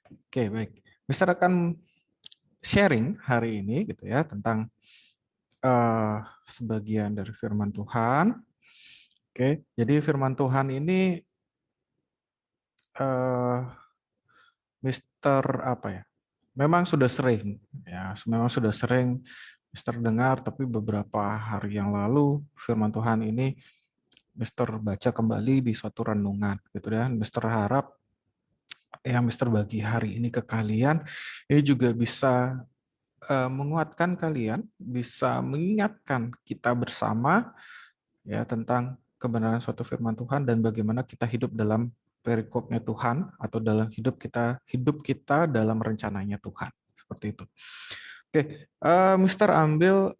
Oke, baik. Mister akan sharing hari ini gitu ya tentang sebagian dari firman Tuhan. Oke, jadi firman Tuhan ini eh, Mister apa ya? Memang sudah sering ya, memang sudah sering Mister dengar, tapi beberapa hari yang lalu firman Tuhan ini Mister baca kembali di suatu renungan gitu ya. Mister harap yang Mister bagi hari ini ke kalian ini juga bisa menguatkan kalian, bisa mengingatkan kita bersama ya tentang kebenaran suatu firman Tuhan dan bagaimana kita hidup dalam perikopnya Tuhan atau dalam hidup kita dalam rencananya Tuhan. Seperti itu. Oke, Mister ambil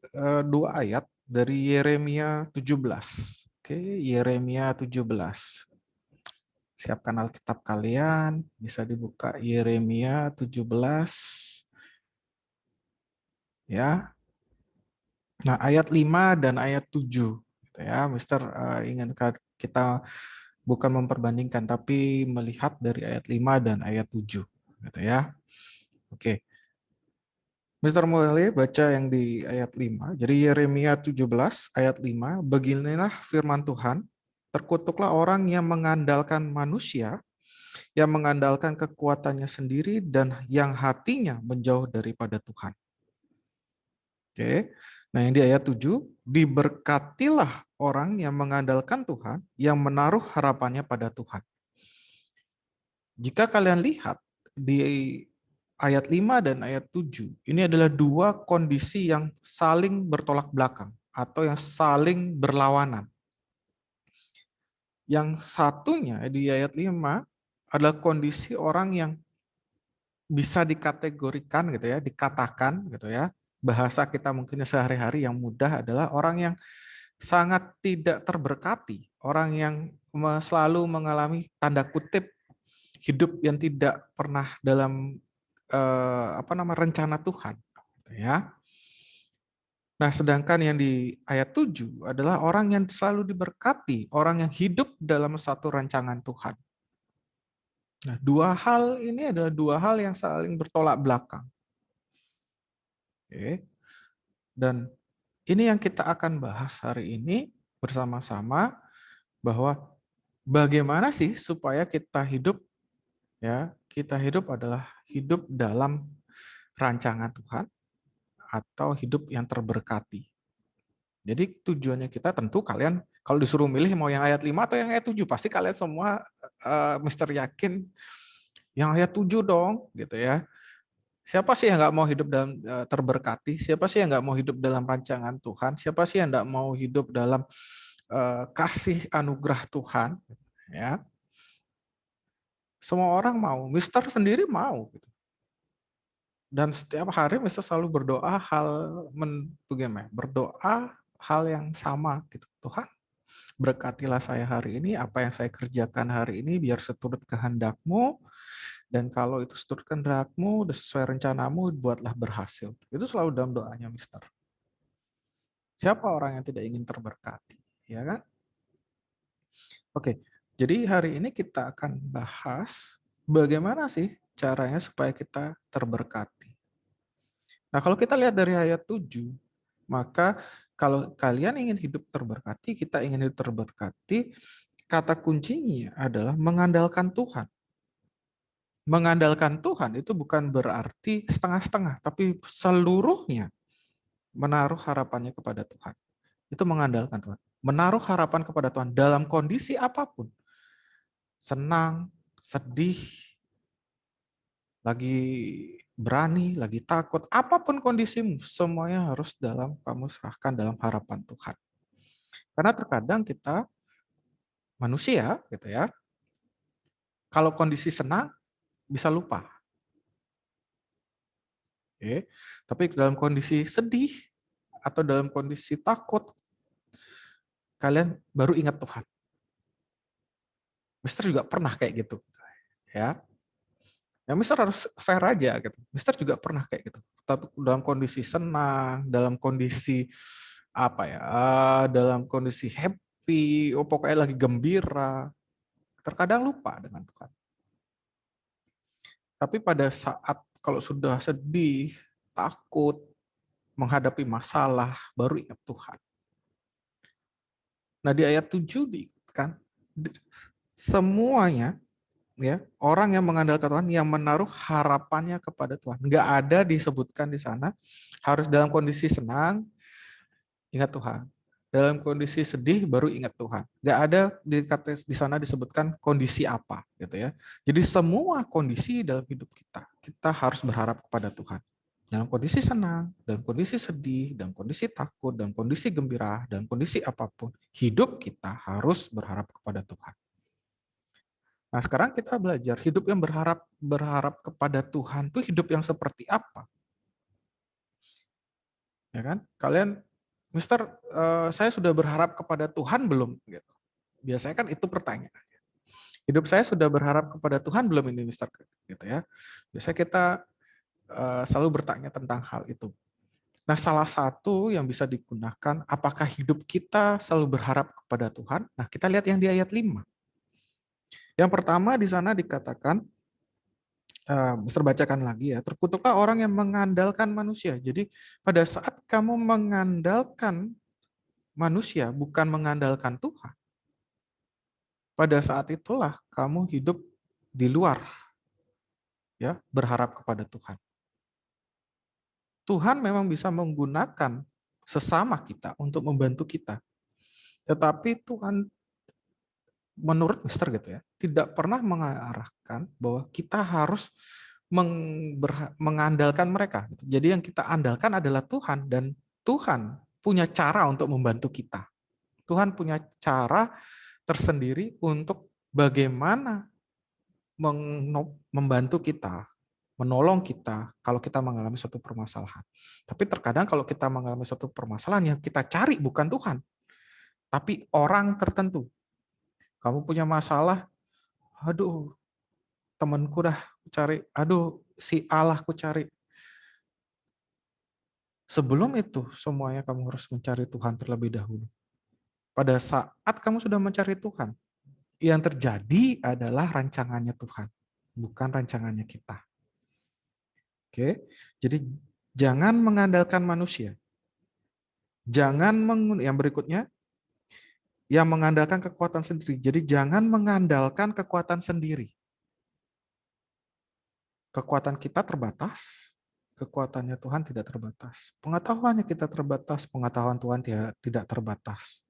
dua ayat dari Yeremia 17. Oke, Yeremia 17. Siapkan Alkitab kalian, bisa dibuka Yeremia 17 ya. Nah, ayat 5 dan ayat 7 gitu ya. Mister ingin kita bukan memperbandingkan tapi melihat dari ayat 5 dan ayat 7 gitu ya. Oke. Mister mulai baca yang di ayat 5. Jadi Yeremia 17 ayat 5, beginilah firman Tuhan, terkutuklah orang yang mengandalkan manusia, yang mengandalkan kekuatannya sendiri dan yang hatinya menjauh daripada Tuhan. Oke. Nah, yang di ayat 7, diberkatilah orang yang mengandalkan Tuhan, yang menaruh harapannya pada Tuhan. Jika kalian lihat di ayat 5 dan ayat 7, ini adalah dua kondisi yang saling bertolak belakang atau yang saling berlawanan. Yang satunya di ayat 5 adalah kondisi orang yang bisa dikategorikan gitu ya, dikatakan gitu ya. Bahasa kita mungkin sehari-hari yang mudah adalah orang yang sangat tidak terberkati, orang yang selalu mengalami tanda kutip hidup yang tidak pernah dalam rencana Tuhan, gitu ya. Nah, sedangkan yang di ayat 7 adalah orang yang selalu diberkati, orang yang hidup dalam satu rancangan Tuhan. Nah, dua hal ini adalah dua hal yang saling bertolak belakang. Oke. Dan ini yang kita akan bahas hari ini bersama-sama, bahwa bagaimana sih supaya kita hidup adalah hidup dalam rancangan Tuhan atau hidup yang terberkati. Jadi tujuannya kita tentu kalian kalau disuruh milih mau yang ayat 5 atau yang ayat 7, pasti kalian semua Mister yakin yang ayat 7 dong gitu ya. Siapa sih yang nggak mau hidup dalam terberkati? Siapa sih yang nggak mau hidup dalam rancangan Tuhan? Siapa sih yang nggak mau hidup dalam kasih anugerah Tuhan? Ya, semua orang mau. Mister sendiri mau. Gitu. Dan setiap hari Mister selalu berdoa bagaimana? Berdoa hal yang sama gitu. Tuhan, berkatilah saya hari ini, apa yang saya kerjakan hari ini biar seturut kehendak-Mu, dan kalau itu seturut kehendak-Mu, sesuai rencanamu, buatlah berhasil. Itu selalu dalam doanya Mister. Siapa orang yang tidak ingin terberkati? Ya kan? Oke, jadi hari ini kita akan bahas bagaimana sih caranya supaya kita terberkati. Nah, kalau kita lihat dari ayat 7, maka kalau kalian ingin hidup terberkati, kita ingin hidup terberkati, kata kuncinya adalah mengandalkan Tuhan. Mengandalkan Tuhan itu bukan berarti setengah-setengah, tapi seluruhnya menaruh harapannya kepada Tuhan. Itu mengandalkan Tuhan. Menaruh harapan kepada Tuhan dalam kondisi apapun. Senang, sedih, lagi berani, lagi takut, apapun kondisimu, semuanya harus kamu serahkan dalam harapan Tuhan. Karena terkadang kita manusia gitu ya, kalau kondisi senang bisa lupa. Oke. Tapi dalam kondisi sedih atau dalam kondisi takut, kalian baru ingat Tuhan. Mister juga pernah kayak gitu, ya. Ya Mister harus fair aja gitu. Mister juga pernah kayak gitu. Tapi dalam kondisi senang, dalam kondisi dalam kondisi happy, pokoknya lagi gembira, terkadang lupa dengan Tuhan. Tapi pada saat kalau sudah sedih, takut, menghadapi masalah, baru ingat Tuhan. Nah, di ayat 7 kan semuanya ya, orang yang mengandalkan Tuhan, yang menaruh harapannya kepada Tuhan. Nggak ada disebutkan di sana harus dalam kondisi senang ingat Tuhan. Dalam kondisi sedih baru ingat Tuhan. Nggak ada di sana disebutkan kondisi apa gitu ya. Jadi semua kondisi dalam hidup kita harus berharap kepada Tuhan. Dalam kondisi senang, dalam kondisi sedih, dalam kondisi takut, dalam kondisi gembira, dalam kondisi apapun, hidup kita harus berharap kepada Tuhan. Nah, sekarang kita belajar hidup yang berharap kepada Tuhan itu hidup yang seperti apa? Ya kan? Kalian, Mister, saya sudah berharap kepada Tuhan belum? Gitu. Biasanya kan itu pertanyaan. Hidup saya sudah berharap kepada Tuhan belum ini, Mister? Gitu ya. Biasanya kita selalu bertanya tentang hal itu. Nah, salah satu yang bisa digunakan, apakah hidup kita selalu berharap kepada Tuhan? Nah, kita lihat yang di ayat 5. Yang pertama di sana dikatakan, bisa bacakan lagi ya, terkutuklah orang yang mengandalkan manusia. Jadi pada saat kamu mengandalkan manusia, bukan mengandalkan Tuhan, pada saat itulah kamu hidup di luar, ya, berharap kepada Tuhan. Tuhan memang bisa menggunakan sesama kita untuk membantu kita. Tetapi Tuhan, menurut Mister gitu ya, tidak pernah mengarahkan bahwa kita harus mengandalkan mereka. Jadi yang kita andalkan adalah Tuhan, dan Tuhan punya cara untuk membantu kita. Tuhan punya cara tersendiri untuk bagaimana membantu kita, menolong kita kalau kita mengalami suatu permasalahan. Tapi terkadang kalau kita mengalami suatu permasalahan, yang kita cari bukan Tuhan, tapi orang tertentu. Kamu punya masalah, aduh, temanku dah cari, aduh, si Allah ku cari. Sebelum itu, semuanya kamu harus mencari Tuhan terlebih dahulu. Pada saat kamu sudah mencari Tuhan, yang terjadi adalah rancangannya Tuhan, bukan rancangannya kita. Oke, jadi jangan mengandalkan manusia. Yang berikutnya, yang mengandalkan kekuatan sendiri. Jadi jangan mengandalkan kekuatan sendiri. Kekuatan kita terbatas, kekuatannya Tuhan tidak terbatas. Pengetahuannya kita terbatas, pengetahuan Tuhan tidak terbatas.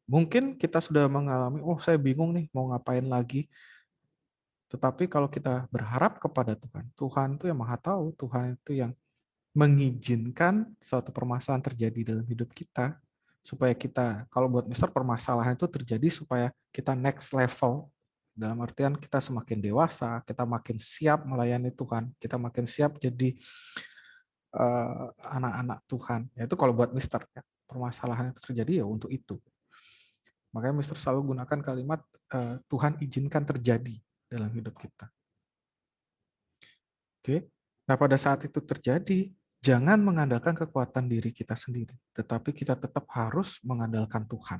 Mungkin kita sudah mengalami, oh saya bingung nih mau ngapain lagi. Tetapi kalau kita berharap kepada Tuhan, Tuhan itu yang maha tahu, Tuhan itu yang mengizinkan suatu permasalahan terjadi dalam hidup kita, supaya kita, kalau buat Mister, permasalahan itu terjadi supaya kita next level, dalam artian kita semakin dewasa, kita makin siap melayani Tuhan, kita makin siap jadi anak-anak Tuhan. Itu kalau buat Mister, ya, permasalahan itu terjadi ya untuk itu. Makanya Mister selalu gunakan kalimat Tuhan izinkan terjadi dalam hidup kita. Oke. Nah, pada saat itu terjadi, jangan mengandalkan kekuatan diri kita sendiri, tetapi kita tetap harus mengandalkan Tuhan.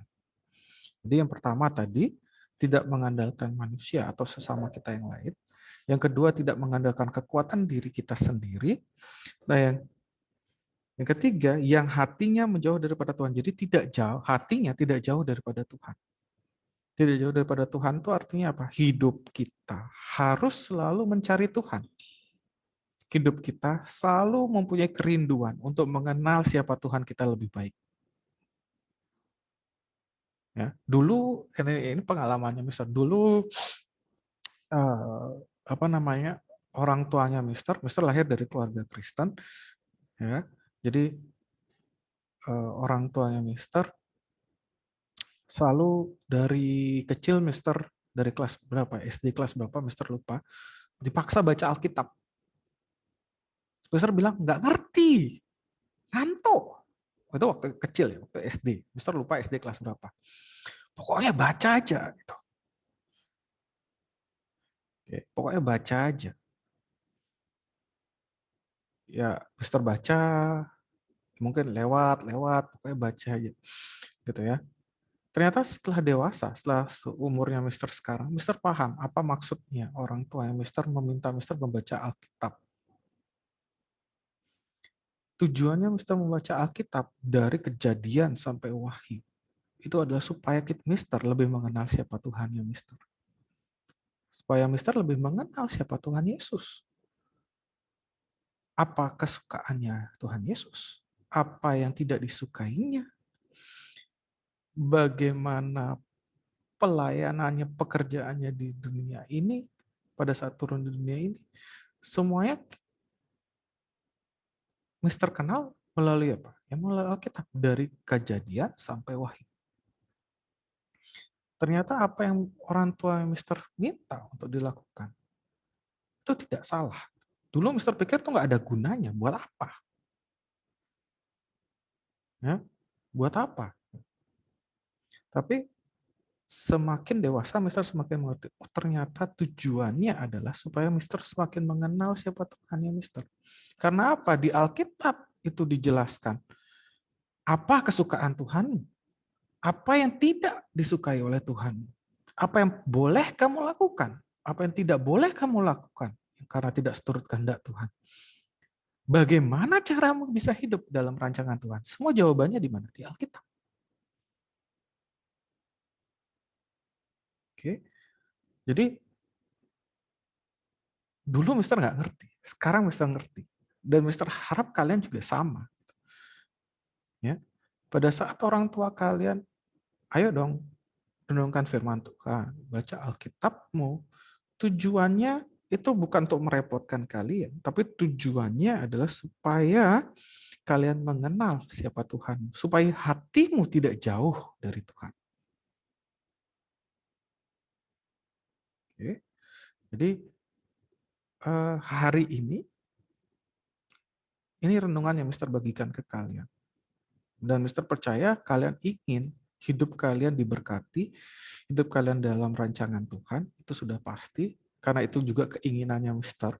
Jadi yang pertama tadi, tidak mengandalkan manusia atau sesama kita yang lain. Yang kedua, tidak mengandalkan kekuatan diri kita sendiri. Nah, yang ketiga, yang hatinya menjauh daripada Tuhan. Jadi hatinya tidak jauh daripada Tuhan. Tidak jauh daripada Tuhan itu artinya apa? Hidup kita harus selalu mencari Tuhan. Hidup kita selalu mempunyai kerinduan untuk mengenal siapa Tuhan kita lebih baik. Ya, dulu ini pengalamannya, Mister. Dulu apa namanya, orang tuanya Mister lahir dari keluarga Kristen, ya. Jadi orang tuanya Mister selalu dari kecil, Mister, dari kelas berapa, SD kelas berapa Mister lupa, dipaksa baca Alkitab. Mister bilang nggak ngerti, ngantuk. Itu waktu kecil ya, waktu SD. Mister lupa SD kelas berapa. Pokoknya baca aja gitu. Oke, pokoknya baca aja. Ya, Mister baca, mungkin lewat, pokoknya baca aja. Gitu ya. Ternyata setelah dewasa, setelah umurnya Mister sekarang, Mister paham apa maksudnya orang tua yang Mister meminta Mister membaca Alkitab. Tujuannya Mister membaca Alkitab dari Kejadian sampai Wahyu. Itu adalah supaya Mister lebih mengenal siapa Tuhannya Mister. Supaya Mister lebih mengenal siapa Tuhan Yesus. Apa kesukaannya Tuhan Yesus? Apa yang tidak disukainya? Bagaimana pelayanannya, pekerjaannya di dunia ini, pada saat turun di dunia ini, semuanya Mister kenal melalui apa? Ya melalui Alkitab, dari Kejadian sampai Wahyu. Ternyata apa yang orang tua Mister minta untuk dilakukan, itu tidak salah. Dulu Mister pikir itu nggak ada gunanya, buat apa? Ya, buat apa? Tapi semakin dewasa, Mister semakin mengerti. Oh, ternyata tujuannya adalah supaya Mister semakin mengenal siapa Tuhannya Mister. Karena apa? Di Alkitab itu dijelaskan. Apa kesukaan Tuhan? Apa yang tidak disukai oleh Tuhan? Apa yang boleh kamu lakukan? Apa yang tidak boleh kamu lakukan? Karena tidak seturut kehendak Tuhan. Bagaimana caramu bisa hidup dalam rancangan Tuhan? Semua jawabannya di mana? Di Alkitab. Oke. Jadi dulu Mister nggak ngerti, sekarang Mister ngerti. Dan Mister harap kalian juga sama. Ya, pada saat orang tua kalian, ayo dong renungkan firman Tuhan, baca Alkitabmu. Tujuannya itu bukan untuk merepotkan kalian, tapi tujuannya adalah supaya kalian mengenal siapa Tuhan, supaya hatimu tidak jauh dari Tuhan. Oke. Jadi hari ini renungan yang Mister bagikan ke kalian. Dan Mister percaya kalian ingin hidup kalian diberkati, hidup kalian dalam rancangan Tuhan, itu sudah pasti, karena itu juga keinginannya Mister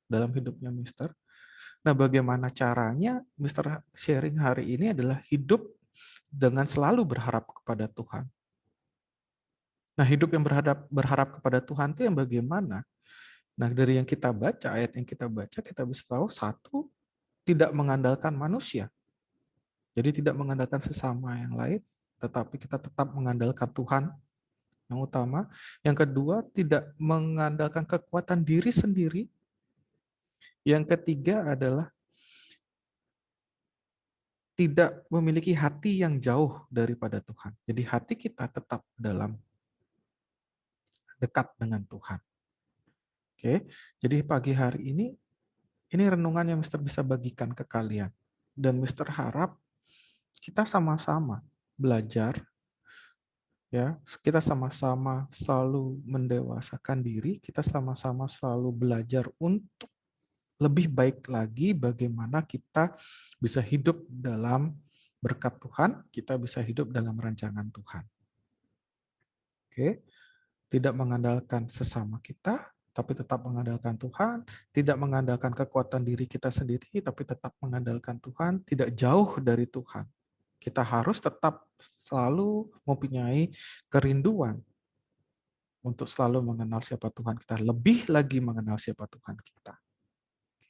dalam hidupnya Mister. Nah, bagaimana caranya Mister sharing hari ini adalah hidup dengan selalu berharap kepada Tuhan. Nah, hidup yang berharap kepada Tuhan itu yang bagaimana? Nah, dari yang kita baca, ayat yang kita baca, kita bisa tahu satu, tidak mengandalkan manusia. Jadi tidak mengandalkan sesama yang lain, tetapi kita tetap mengandalkan Tuhan yang utama. Yang kedua, tidak mengandalkan kekuatan diri sendiri. Yang ketiga adalah tidak memiliki hati yang jauh daripada Tuhan. Jadi hati kita tetap dalam dekat dengan Tuhan. Oke, jadi pagi hari ini renungan yang Mister bisa bagikan ke kalian. Dan Mister harap kita sama-sama belajar, ya, kita sama-sama selalu mendewasakan diri, kita sama-sama selalu belajar untuk lebih baik lagi bagaimana kita bisa hidup dalam berkat Tuhan, kita bisa hidup dalam rancangan Tuhan. Oke, tidak mengandalkan sesama kita, tapi tetap mengandalkan Tuhan, tidak mengandalkan kekuatan diri kita sendiri, tapi tetap mengandalkan Tuhan, tidak jauh dari Tuhan. Kita harus tetap selalu mempunyai kerinduan untuk selalu mengenal siapa Tuhan kita, lebih lagi mengenal siapa Tuhan kita.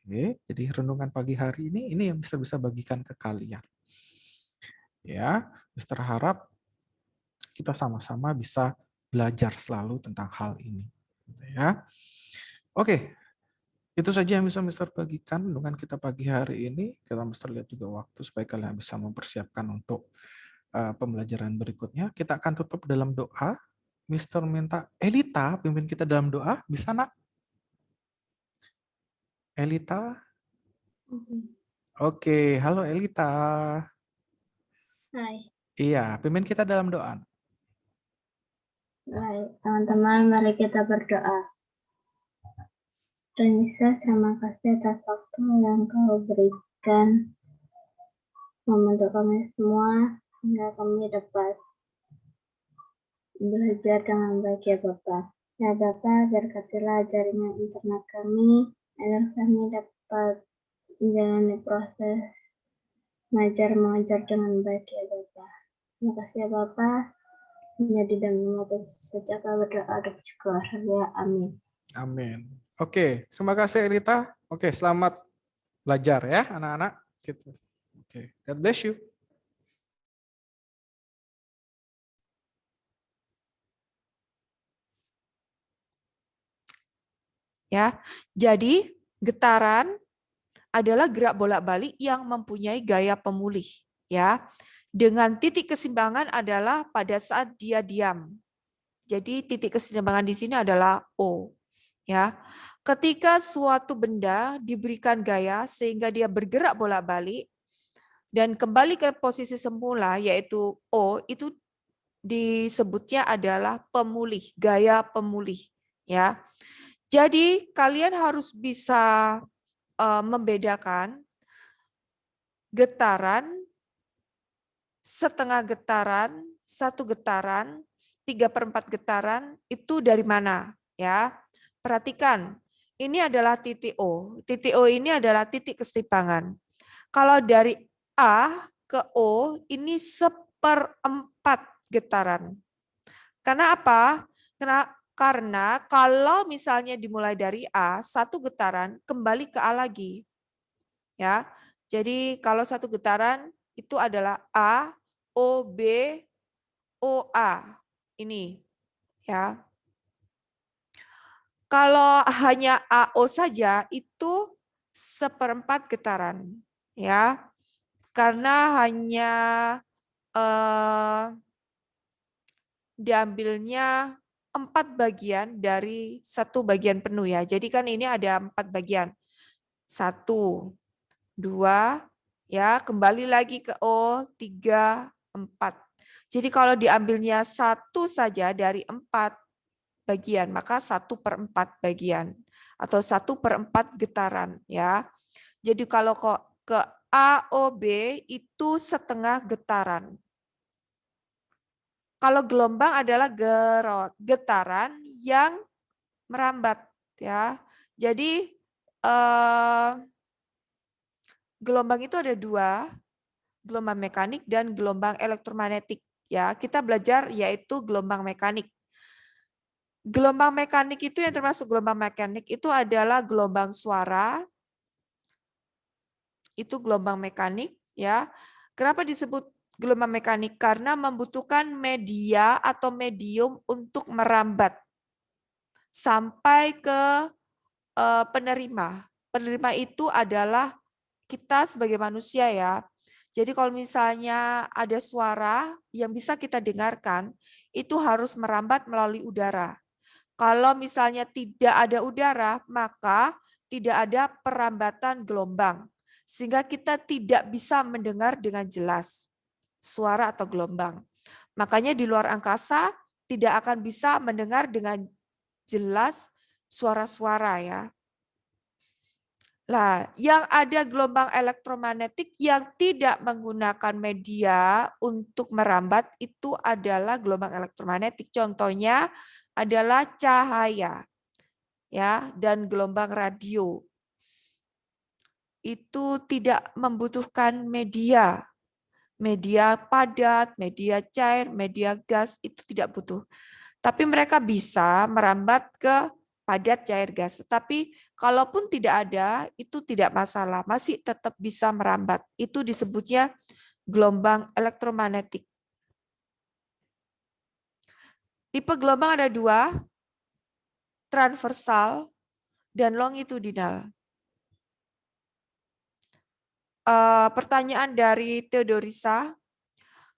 Oke, jadi renungan pagi hari ini yang bisa bagikan ke kalian. Ya, Mister harap kita sama-sama bisa belajar selalu tentang hal ini. Ya, oke, itu saja yang bisa Mister bagikan renungan kita pagi hari ini. Kita Mister lihat juga waktu supaya kalian bisa mempersiapkan untuk pembelajaran berikutnya. Kita akan tutup dalam doa. Mister minta Elita pimpin kita dalam doa. Bisa, Nak? Elita? Oke, halo Elita. Hai. Iya, pimpin kita dalam doa. Baik, teman-teman, mari kita berdoa. Tuhan Yesus, terima kasih atas waktu yang Kau berikan membentuk kami semua hingga kami dapat belajar dengan baik ya Bapak. Ya Bapak, berkatilah jaringan internet kami agar kami dapat menjalani proses mengajar mengajar dengan baik ya Bapak. Terima kasih ya Bapak. menjadi dan mematuhi sejak berdoa juga ya. Amin. Amin. Oke, terima kasih Rita. Oke, selamat belajar ya anak-anak. Gitu. Oke, God bless you. Ya, jadi getaran adalah gerak bolak-balik yang mempunyai gaya pemulih. Ya, dengan titik keseimbangan adalah pada saat dia diam. Jadi titik keseimbangan di sini adalah O. Ya, ketika suatu benda diberikan gaya sehingga dia bergerak bolak-balik dan kembali ke posisi semula yaitu O, itu disebutnya adalah pemulih, gaya pemulih. Ya, jadi kalian harus bisa membedakan getaran, setengah getaran, 1 getaran, 3/4 getaran itu dari mana ya. Perhatikan, ini adalah titik O. Titik O ini adalah titik keseimbangan. Kalau dari A ke O ini 1/4 getaran. Karena apa? Karena kalau misalnya dimulai dari A, 1 getaran kembali ke A lagi. Ya. Jadi kalau 1 getaran itu adalah A, O, B, O, A. Ini ya. Kalau hanya AO saja itu 1/4 getaran ya. Karena hanya diambilnya 4 bagian dari 1 bagian penuh ya. Jadi kan ini ada 4 bagian. 1, 2, ya kembali lagi ke O, 3, 4. Jadi kalau diambilnya 1 saja dari 4 bagian, maka 1/4 bagian atau 1/4 getaran ya. Jadi kalau kok ke AOB itu setengah getaran. Kalau gelombang adalah getaran yang merambat ya. Jadi gelombang itu ada 2, gelombang mekanik dan gelombang elektromagnetik ya. Kita belajar yaitu gelombang mekanik. Gelombang mekanik itu yang termasuk gelombang mekanik itu adalah gelombang suara. Itu gelombang mekanik ya. Kenapa disebut gelombang mekanik? Karena membutuhkan media atau medium untuk merambat sampai ke penerima. Penerima itu adalah kita sebagai manusia ya. Jadi kalau misalnya ada suara yang bisa kita dengarkan, itu harus merambat melalui udara. Kalau misalnya tidak ada udara, maka tidak ada perambatan gelombang. Sehingga kita tidak bisa mendengar dengan jelas suara atau gelombang. Makanya di luar angkasa tidak akan bisa mendengar dengan jelas suara-suara ya. Nah, yang ada gelombang elektromagnetik yang tidak menggunakan media untuk merambat itu adalah gelombang elektromagnetik. Contohnya adalah cahaya ya dan gelombang radio. Itu tidak membutuhkan media. Media padat, media cair, media gas itu tidak butuh. Tapi mereka bisa merambat ke padat cair gas. Tapi kalaupun tidak ada, itu tidak masalah. Masih tetap bisa merambat. Itu disebutnya gelombang elektromagnetik. Tipe gelombang ada 2, transversal dan longitudinal. Pertanyaan dari Theodorisa,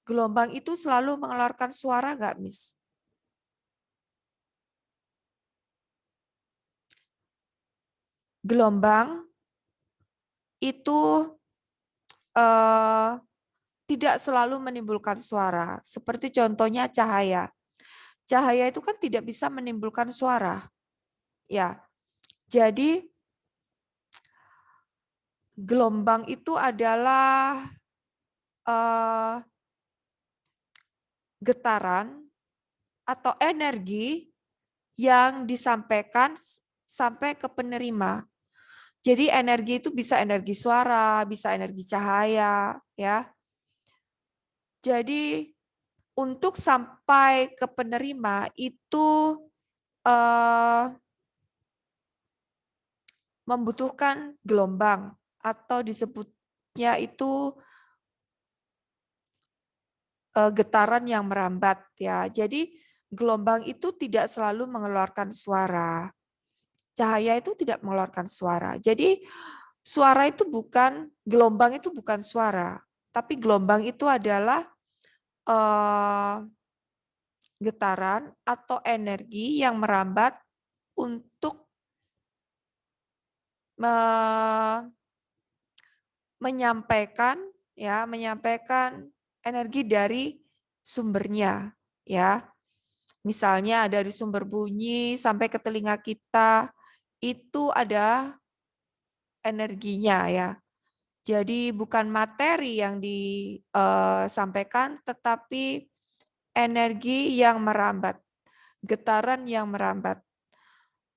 gelombang itu selalu mengeluarkan suara nggak, Miss? Gelombang itu tidak selalu menimbulkan suara. Seperti contohnya cahaya. Cahaya itu kan tidak bisa menimbulkan suara. Ya. Jadi gelombang itu adalah getaran atau energi yang disampaikan sampai ke penerima. Jadi energi itu bisa energi suara, bisa energi cahaya, ya. Jadi untuk sampai ke penerima itu membutuhkan gelombang atau disebutnya itu getaran yang merambat ya. Jadi gelombang itu tidak selalu mengeluarkan suara. Cahaya itu tidak mengeluarkan suara. Jadi suara itu bukan, gelombang itu bukan suara, tapi gelombang itu adalah getaran atau energi yang merambat untuk menyampaikan energi dari sumbernya ya. Misalnya dari sumber bunyi sampai ke telinga kita itu ada energinya ya. Jadi bukan materi yang disampaikan tetapi energi yang merambat, getaran yang merambat.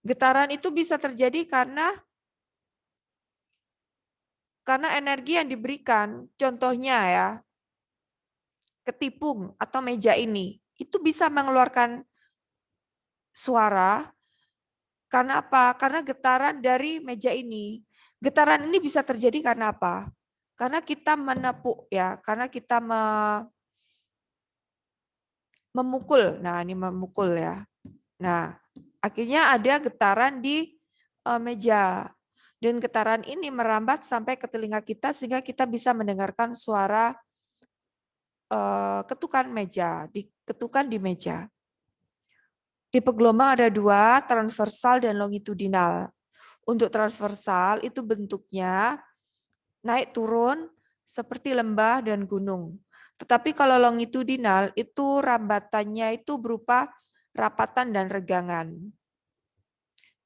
Getaran itu bisa terjadi karena energi yang diberikan, contohnya ya, ketipung atau meja ini, itu bisa mengeluarkan suara. Karena apa? Karena getaran dari meja ini. Getaran ini bisa terjadi karena apa? Karena kita menepuk ya, karena kita memukul. Nah, ini memukul ya. Nah, akhirnya ada getaran di meja. Dan getaran ini merambat sampai ke telinga kita sehingga kita bisa mendengarkan suara ketukan meja, ketukan di meja. Tipe gelombang ada dua, transversal dan longitudinal. Untuk transversal itu bentuknya naik turun seperti lembah dan gunung. Tetapi kalau longitudinal itu rambatannya itu berupa rapatan dan regangan.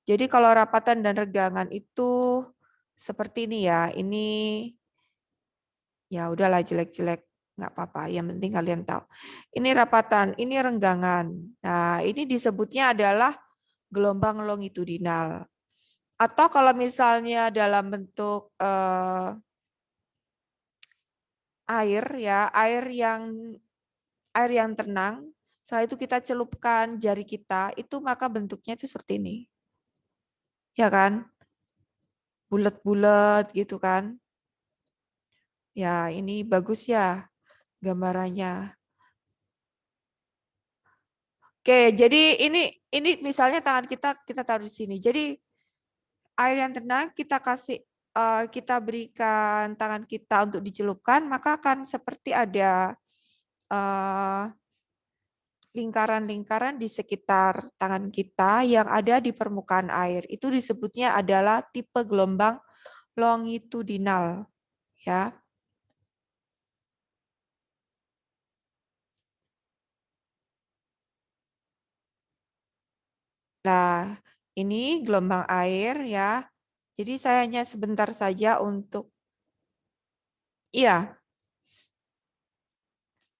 Jadi kalau rapatan dan regangan itu seperti ini ya, ini ya udahlah jelek-jelek, nggak apa-apa, yang penting kalian tahu. Ini rapatan, ini renggangan. Nah, ini disebutnya adalah gelombang longitudinal. Atau kalau misalnya dalam bentuk air ya, air yang tenang, setelah itu kita celupkan jari kita, itu maka bentuknya itu seperti ini. Ya kan? Bulat-bulat gitu kan. Ya, ini bagus ya gambarannya. Oke, jadi ini misalnya tangan kita taruh di sini. Jadi air yang tenang kita berikan tangan kita untuk dicelupkan, maka akan seperti ada lingkaran-lingkaran di sekitar tangan kita yang ada di permukaan air. Itu disebutnya adalah tipe gelombang longitudinal, ya. Nah, ini gelombang air ya. Jadi saya hanya sebentar saja untuk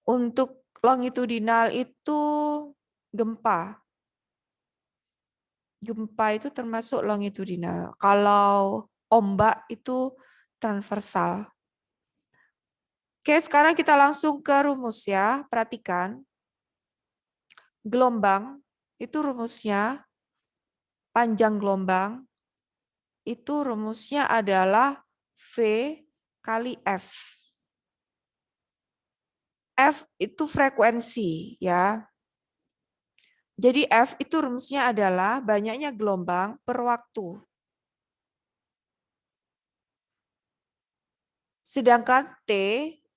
untuk longitudinal itu gempa. Gempa itu termasuk longitudinal. Kalau ombak itu transversal. Oke, sekarang kita langsung ke rumus ya. Perhatikan. Gelombang itu rumusnya, panjang gelombang itu rumusnya adalah V kali F. F itu frekuensi ya. Jadi F itu rumusnya adalah banyaknya gelombang per waktu. Sedangkan T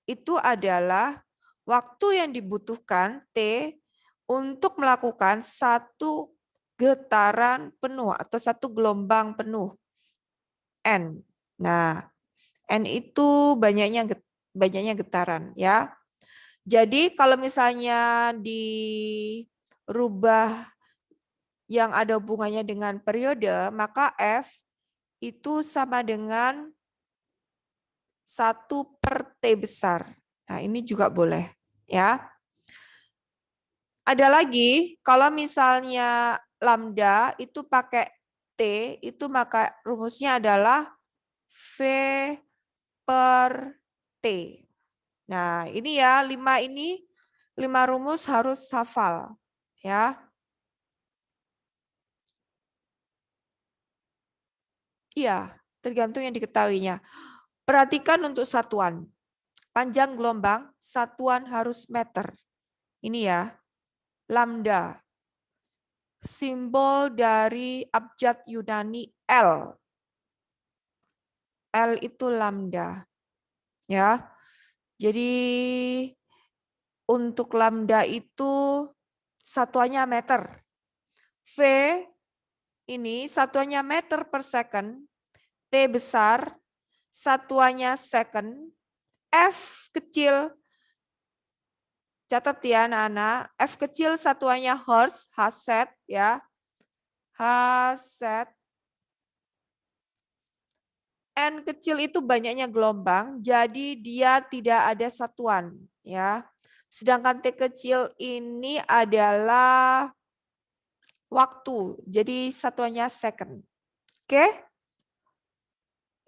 itu adalah waktu yang dibutuhkan T untuk melakukan satu getaran penuh atau satu gelombang penuh. N. Nah, N itu banyaknya getaran ya. Jadi kalau misalnya dirubah yang ada hubungannya dengan periode, maka F itu sama dengan 1/T besar. Nah, ini juga boleh ya. Ada lagi, kalau misalnya lambda itu pakai T, itu maka rumusnya adalah V/T. Nah, ini ya, 5 ini 5 rumus harus hafal, ya. Iya, tergantung yang diketahuinya. Perhatikan untuk satuan. Panjang gelombang, satuan harus meter. Ini ya, lambda. Simbol dari abjad Yunani L. L itu lambda. Ya. Jadi untuk lambda itu satuannya meter. V ini satuannya meter per second. T besar satuannya second. F kecil, catat ya anak-anak, F kecil satuannya hertz, Hz ya. Hz. N kecil itu banyaknya gelombang, jadi dia tidak ada satuan ya. Sedangkan T kecil ini adalah waktu, jadi satuannya second. Oke?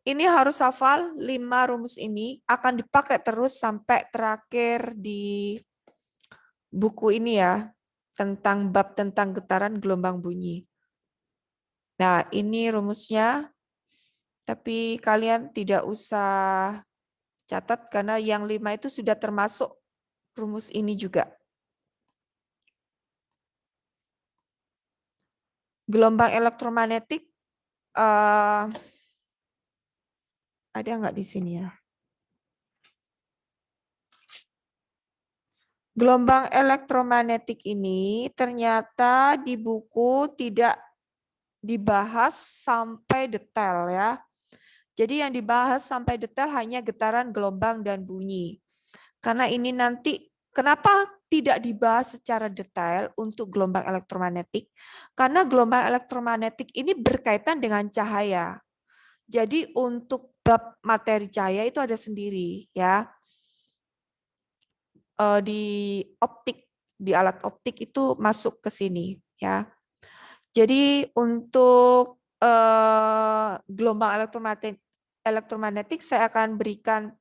Ini harus hafal 5 rumus ini, akan dipakai terus sampai terakhir di buku ini ya, tentang bab tentang getaran gelombang bunyi. Nah, ini rumusnya, tapi kalian tidak usah catat karena yang 5 itu sudah termasuk rumus ini juga. Gelombang elektromagnetik ada nggak di sini ya? Gelombang elektromagnetik ini ternyata di buku tidak dibahas sampai detail ya. Jadi yang dibahas sampai detail hanya getaran, gelombang, dan bunyi. Karena ini nanti, kenapa tidak dibahas secara detail untuk gelombang elektromagnetik? Karena gelombang elektromagnetik ini berkaitan dengan cahaya. Jadi untuk bab materi cahaya itu ada sendiri ya. Di optik, di alat optik itu masuk ke sini ya. Jadi untuk gelombang elektromagnetik saya akan berikan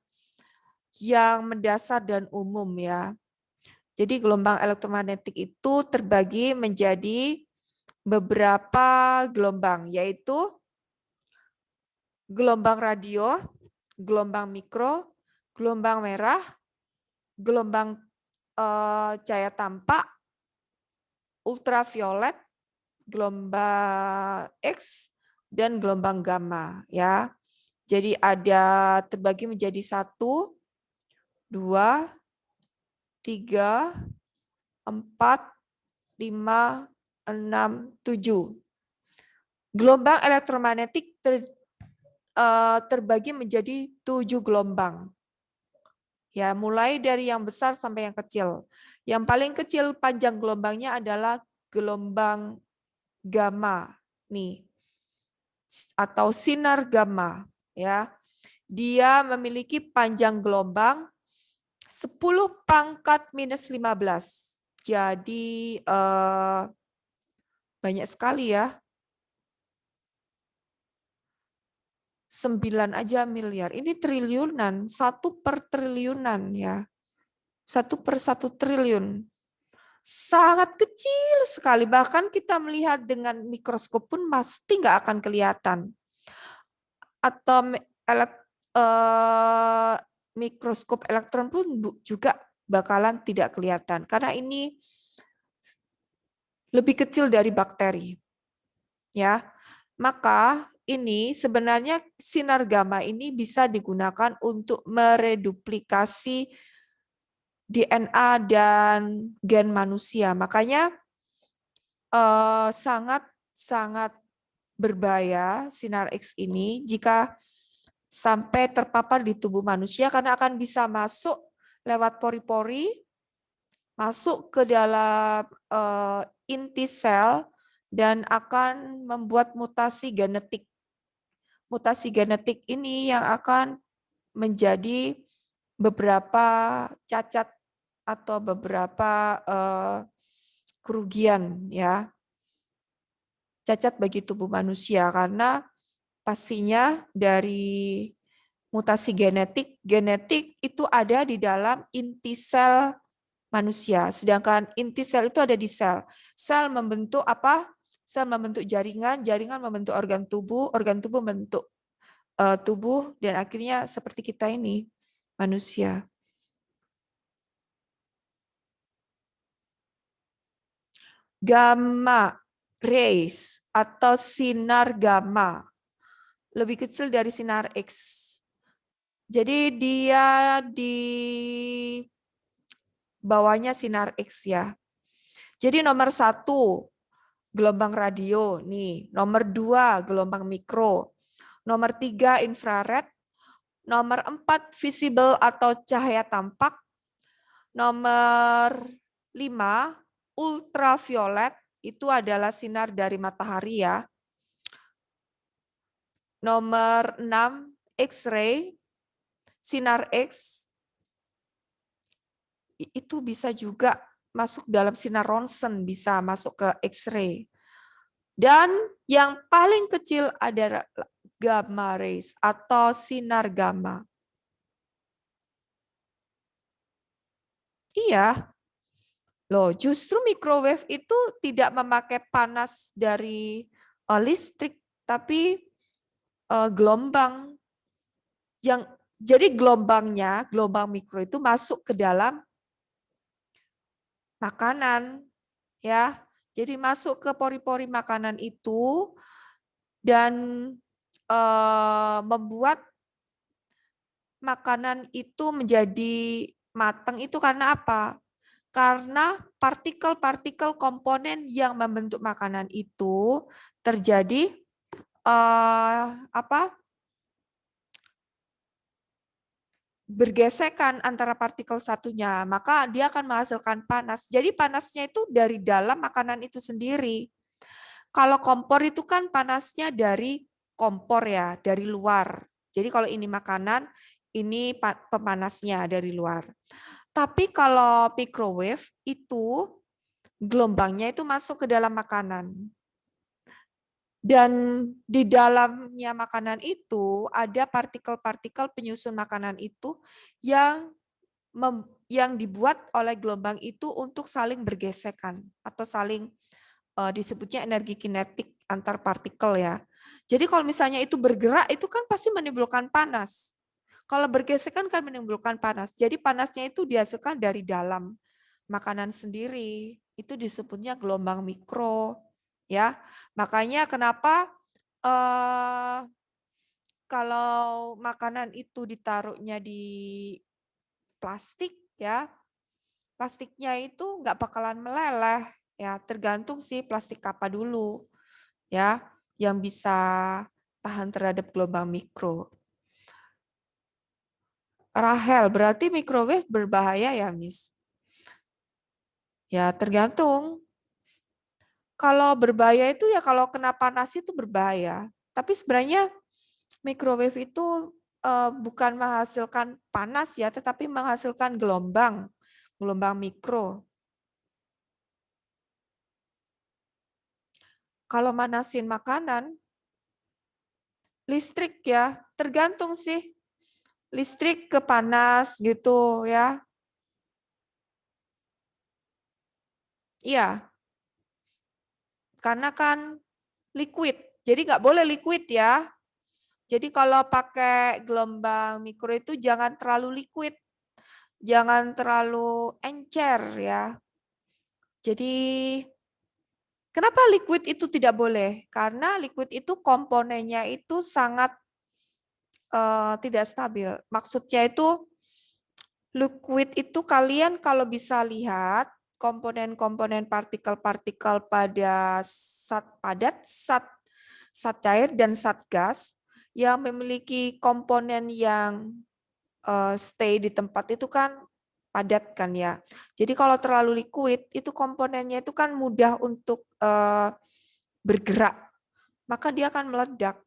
yang mendasar dan umum ya. Jadi gelombang elektromagnetik itu terbagi menjadi beberapa gelombang, yaitu gelombang radio, gelombang mikro, gelombang merah, gelombang cahaya tampak, ultraviolet, gelombang X, dan gelombang gamma ya. Jadi ada terbagi menjadi 1, 2, 3, 4, 5, 6, 7. Gelombang elektromagnetik terbagi menjadi 7 gelombang. Ya, mulai dari yang besar sampai yang kecil. Yang paling kecil panjang gelombangnya adalah gelombang gamma nih. Atau sinar gamma ya. Dia memiliki panjang gelombang 10 pangkat minus 15. Jadi banyak sekali ya. 9 aja miliar. Ini triliunan, 1 per triliunan ya. 1 per 1 triliun. Sangat kecil sekali. Bahkan kita melihat dengan mikroskop pun pasti nggak akan kelihatan. Atau mikroskop elektron pun juga bakalan tidak kelihatan. Karena ini lebih kecil dari bakteri. Ya, maka ini sebenarnya sinar gamma ini bisa digunakan untuk mereduplikasi DNA dan gen manusia. Makanya sangat berbahaya sinar X ini jika sampai terpapar di tubuh manusia karena akan bisa masuk lewat pori-pori, masuk ke dalam inti sel dan akan membuat mutasi genetik. Mutasi genetik ini yang akan menjadi beberapa cacat atau beberapa kerugian ya. Cacat bagi tubuh manusia karena pastinya dari mutasi genetik itu ada di dalam inti sel manusia. Sedangkan inti sel itu ada di sel. Sel membentuk apa? Sel membentuk jaringan, jaringan membentuk organ tubuh membentuk tubuh, dan akhirnya seperti kita ini, manusia. Gamma rays atau sinar gamma lebih kecil dari sinar X. Jadi dia di bawahnya sinar X ya. Jadi nomor 1 gelombang radio nih, nomor 2 gelombang mikro, nomor 3 infrared, nomor 4 visible atau cahaya tampak, nomor 5 ultraviolet, itu adalah sinar dari matahari ya. Nomor 6 X-ray, sinar X, itu bisa juga masuk dalam sinar ronsen, bisa masuk ke X-ray. Dan yang paling kecil adalah gamma rays atau sinar gamma. Iya. Loh, justru microwave itu tidak memakai panas dari listrik, tapi gelombang. Jadi gelombangnya, gelombang mikro itu masuk ke dalam makanan, ya. Jadi masuk ke pori-pori makanan itu dan membuat makanan itu menjadi matang itu karena apa? Karena partikel-partikel komponen yang membentuk makanan itu terjadi bergesekan antara partikel satunya, maka dia akan menghasilkan panas. Jadi panasnya itu dari dalam makanan itu sendiri. Kalau kompor itu kan panasnya dari kompor ya, dari luar. Jadi kalau ini makanan, ini pemanasnya dari luar. Tapi kalau microwave itu gelombangnya itu masuk ke dalam makanan. Dan di dalamnya makanan itu ada partikel-partikel penyusun makanan itu yang dibuat oleh gelombang itu untuk saling bergesekan atau saling disebutnya energi kinetik antar partikel ya. Jadi kalau misalnya itu bergerak itu kan pasti menimbulkan panas. Kalau bergesekan kan menimbulkan panas. Jadi panasnya itu dihasilkan dari dalam makanan sendiri. Itu disebutnya gelombang mikro, ya. Makanya kenapa kalau makanan itu ditaruhnya di plastik, ya, plastiknya itu nggak bakalan meleleh, ya. Tergantung sih plastik apa dulu, ya, yang bisa tahan terhadap gelombang mikro. Rahel, berarti microwave berbahaya ya, Miss? Ya, tergantung. Kalau berbahaya itu ya kalau kena panas itu berbahaya. Tapi sebenarnya microwave itu bukan menghasilkan panas ya, tetapi menghasilkan gelombang mikro. Kalau manasin makanan, listrik ya, tergantung sih. Listrik ke panas gitu ya. Iya. Karena kan liquid. Jadi nggak boleh liquid ya. Jadi kalau pakai gelombang mikro itu jangan terlalu liquid. Jangan terlalu encer ya. Jadi kenapa liquid itu tidak boleh? Karena liquid itu komponennya itu sangat tidak stabil. Maksudnya itu liquid itu kalian kalau bisa lihat komponen-komponen partikel-partikel pada zat padat, zat cair, dan zat gas yang memiliki komponen yang stay di tempat itu kan padat kan ya. Jadi kalau terlalu liquid itu komponennya itu kan mudah untuk bergerak, maka dia akan meledak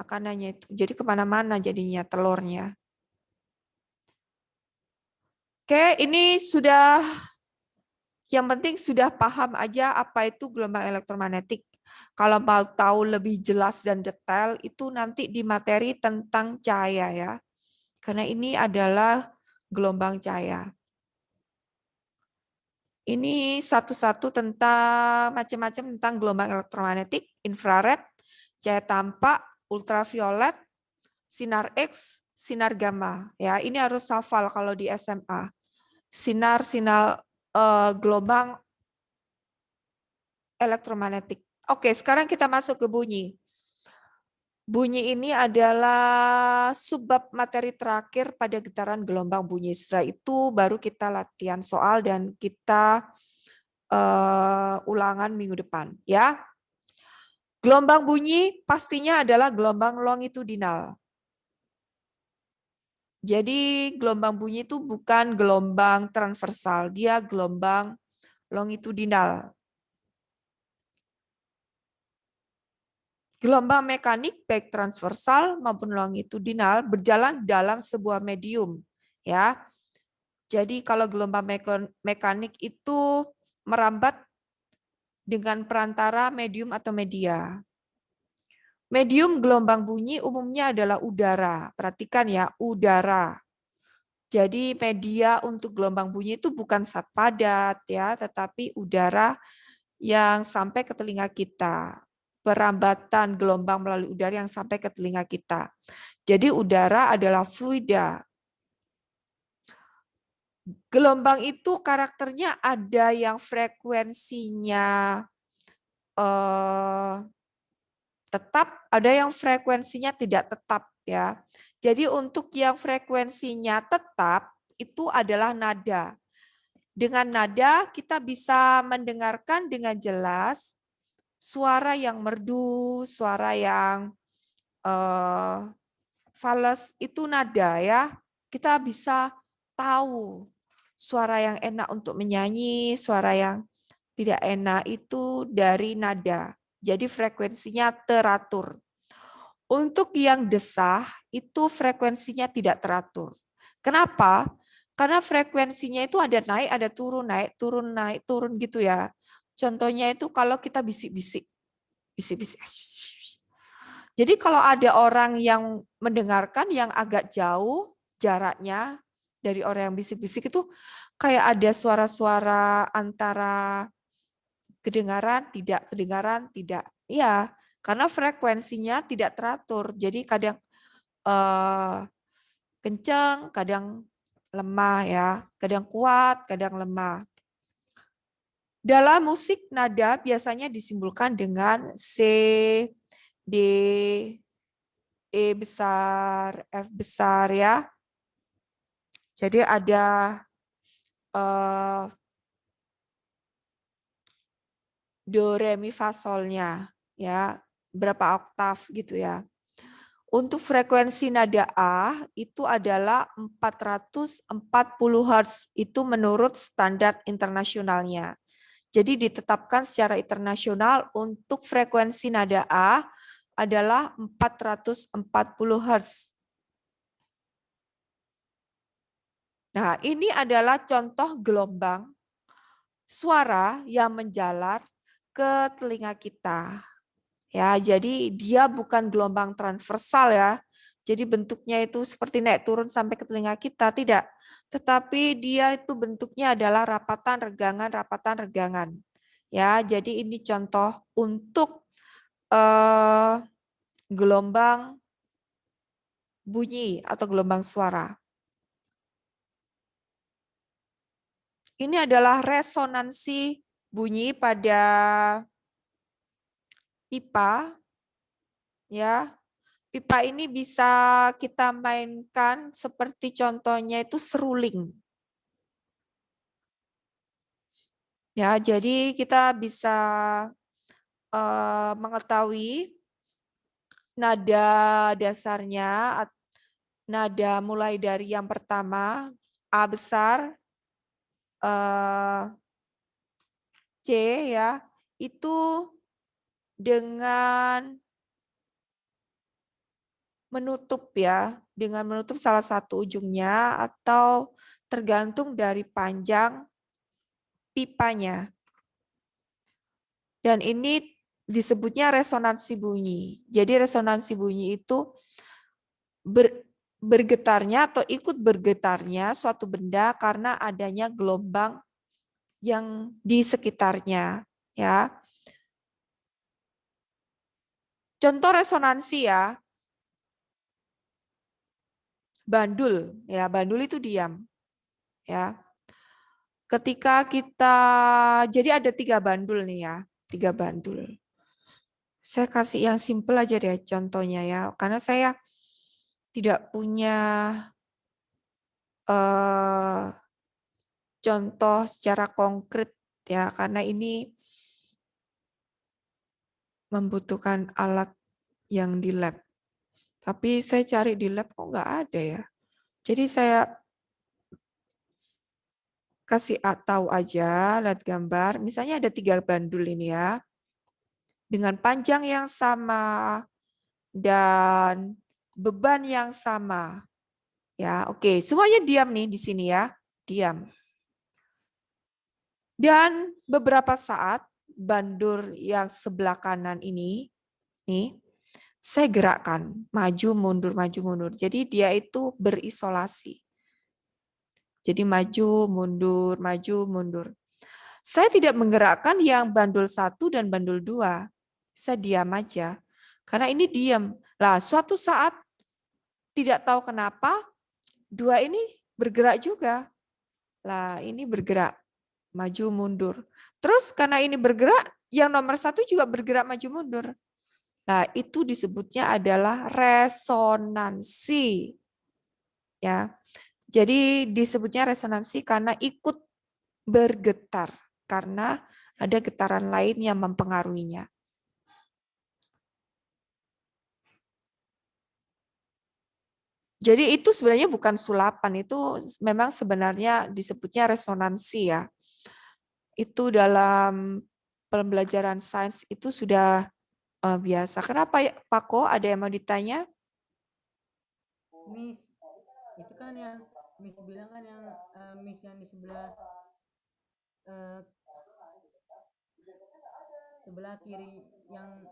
makanannya itu. Jadi kemana-mana jadinya telurnya. Oke, ini sudah, yang penting sudah paham aja apa itu gelombang elektromagnetik. Kalau mau tahu lebih jelas dan detail itu nanti di materi tentang cahaya ya. Karena ini adalah gelombang cahaya. Ini satu-satu tentang macam-macam tentang gelombang elektromagnetik, infrared, cahaya tampak, ultraviolet, sinar X, sinar gamma. Ya, ini harus hafal kalau di SMA. Sinar gelombang elektromagnetik. Oke, sekarang kita masuk ke bunyi. Bunyi ini adalah subbab materi terakhir pada getaran gelombang bunyi. Setelah itu baru kita latihan soal dan kita ulangan minggu depan, ya. Gelombang bunyi pastinya adalah gelombang longitudinal. Jadi gelombang bunyi itu bukan gelombang transversal, dia gelombang longitudinal. Gelombang mekanik baik transversal maupun longitudinal berjalan dalam sebuah medium, ya. Jadi kalau gelombang mekanik itu merambat dengan perantara medium atau media. Medium gelombang bunyi umumnya adalah udara. Perhatikan ya, udara. Jadi media untuk gelombang bunyi itu bukan zat padat ya, tetapi udara yang sampai ke telinga kita. Perambatan gelombang melalui udara yang sampai ke telinga kita. Jadi udara adalah fluida. Gelombang itu karakternya ada yang frekuensinya tetap, ada yang frekuensinya tidak tetap ya. Jadi untuk yang frekuensinya tetap itu adalah nada. Dengan nada kita bisa mendengarkan dengan jelas suara yang merdu, suara yang fales itu nada ya. Kita bisa tahu suara yang enak untuk menyanyi, suara yang tidak enak itu dari nada. Jadi frekuensinya teratur. Untuk yang desah itu frekuensinya tidak teratur. Kenapa? Karena frekuensinya itu ada naik turun gitu ya. Contohnya itu kalau kita bisik-bisik. Jadi kalau ada orang yang mendengarkan yang agak jauh jaraknya dari orang yang bisik-bisik itu kayak ada suara-suara antara kedengaran, tidak. Iya, karena frekuensinya tidak teratur. Jadi kadang kencang, kadang lemah ya, kadang kuat, kadang lemah. Dalam musik nada biasanya disimbolkan dengan C, D, E besar, F besar ya. Jadi ada do, re, mi, fa, solnya ya, berapa oktav gitu ya. Untuk frekuensi nada A itu adalah 440 Hz, itu menurut standar internasionalnya. Jadi ditetapkan secara internasional untuk frekuensi nada A adalah 440 Hz. Nah, ini adalah contoh gelombang suara yang menjalar ke telinga kita. Ya, jadi dia bukan gelombang transversal ya. Jadi bentuknya itu seperti naik turun sampai ke telinga kita, tidak. Tetapi dia itu bentuknya adalah rapatan regangan. Ya, jadi ini contoh untuk gelombang bunyi atau gelombang suara. Ini adalah resonansi bunyi pada pipa. Ya, pipa ini bisa kita mainkan seperti contohnya itu seruling. Ya, jadi kita bisa mengetahui nada dasarnya, nada mulai dari yang pertama A besar, C ya, itu dengan menutup ya, dengan menutup salah satu ujungnya atau tergantung dari panjang pipanya. Dan ini disebutnya resonansi bunyi. Jadi resonansi bunyi itu bergetarnya atau ikut bergetarnya suatu benda karena adanya gelombang yang di sekitarnya, ya. Contoh resonansi ya. Bandul, ya, bandul itu diam, ya. Ketika kita, jadi ada 3 bandul nih ya, 3 bandul. Saya kasih yang simple aja deh contohnya ya, karena saya tidak punya contoh secara konkret ya, karena ini membutuhkan alat yang di lab. Tapi saya cari di lab kok nggak ada ya. Jadi saya kasih tahu aja, lihat gambar. Misalnya ada 3 bandul ini ya, dengan panjang yang sama dan beban yang sama. Ya, oke. Semuanya diam nih di sini ya, diam. Dan beberapa saat bandul yang sebelah kanan ini, nih, saya gerakkan, maju mundur, maju mundur. Jadi dia itu berisolasi. Jadi maju mundur, maju mundur. Saya tidak menggerakkan yang bandul 1 dan bandul 2. Saya diam aja. Karena ini diam. Lah, suatu saat tidak tahu kenapa 2 ini bergerak juga. Lah, ini bergerak maju mundur. Terus karena ini bergerak, yang nomor 1 juga bergerak maju mundur. Nah, itu disebutnya adalah resonansi. Ya. Jadi disebutnya resonansi karena ikut bergetar, karena ada getaran lain yang mempengaruhinya. Jadi itu sebenarnya bukan sulapan, itu memang sebenarnya disebutnya resonansi ya. Itu dalam pembelajaran sains itu sudah biasa. Kenapa ya, Pak Ko? Ada yang mau ditanya? Miss, itu kan yang Miss bilang kan yang Miss yang di sebelah kiri yang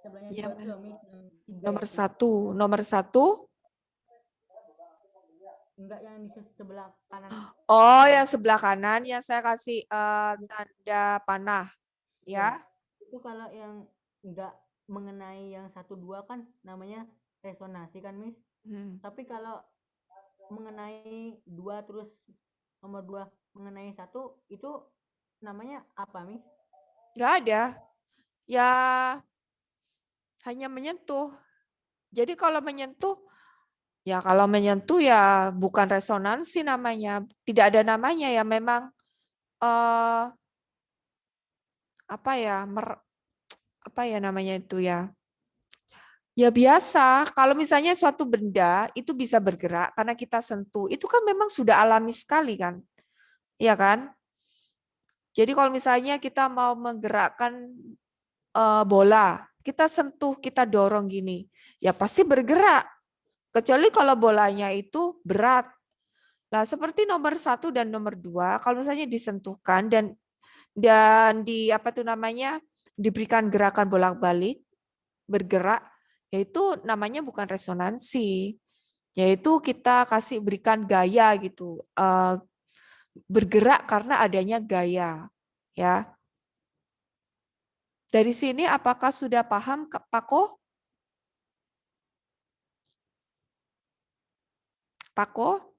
sebelahnya Ya, dua tuh Miss yang 3 nomor itu. 1. Nomor 1. Enggak yang di sebelah kanan. Oh, yang sebelah kanan yang saya kasih tanda panah. Ya. Itu kalau yang enggak mengenai yang 1 2 kan namanya resonansi kan Miss. Tapi kalau mengenai 2 terus nomor 2 mengenai 1 itu namanya apa Miss? Nggak ada. Ya hanya menyentuh. Jadi kalau menyentuh ya bukan resonansi namanya. Tidak ada namanya ya, memang apa ya namanya itu ya. Ya biasa, kalau misalnya suatu benda itu bisa bergerak karena kita sentuh, itu kan memang sudah alami sekali kan. Iya kan? Jadi kalau misalnya kita mau menggerakkan bola, kita sentuh, kita dorong gini, ya pasti bergerak. Kecuali kalau bolanya itu berat. Nah, seperti nomor 1 dan nomor 2, kalau misalnya disentuhkan dan diberikan gerakan bolak-balik, bergerak, yaitu namanya bukan resonansi. Yaitu kita berikan gaya gitu. Bergerak karena adanya gaya. Ya. Dari sini apakah sudah paham, Pak Ko? Pak Ko?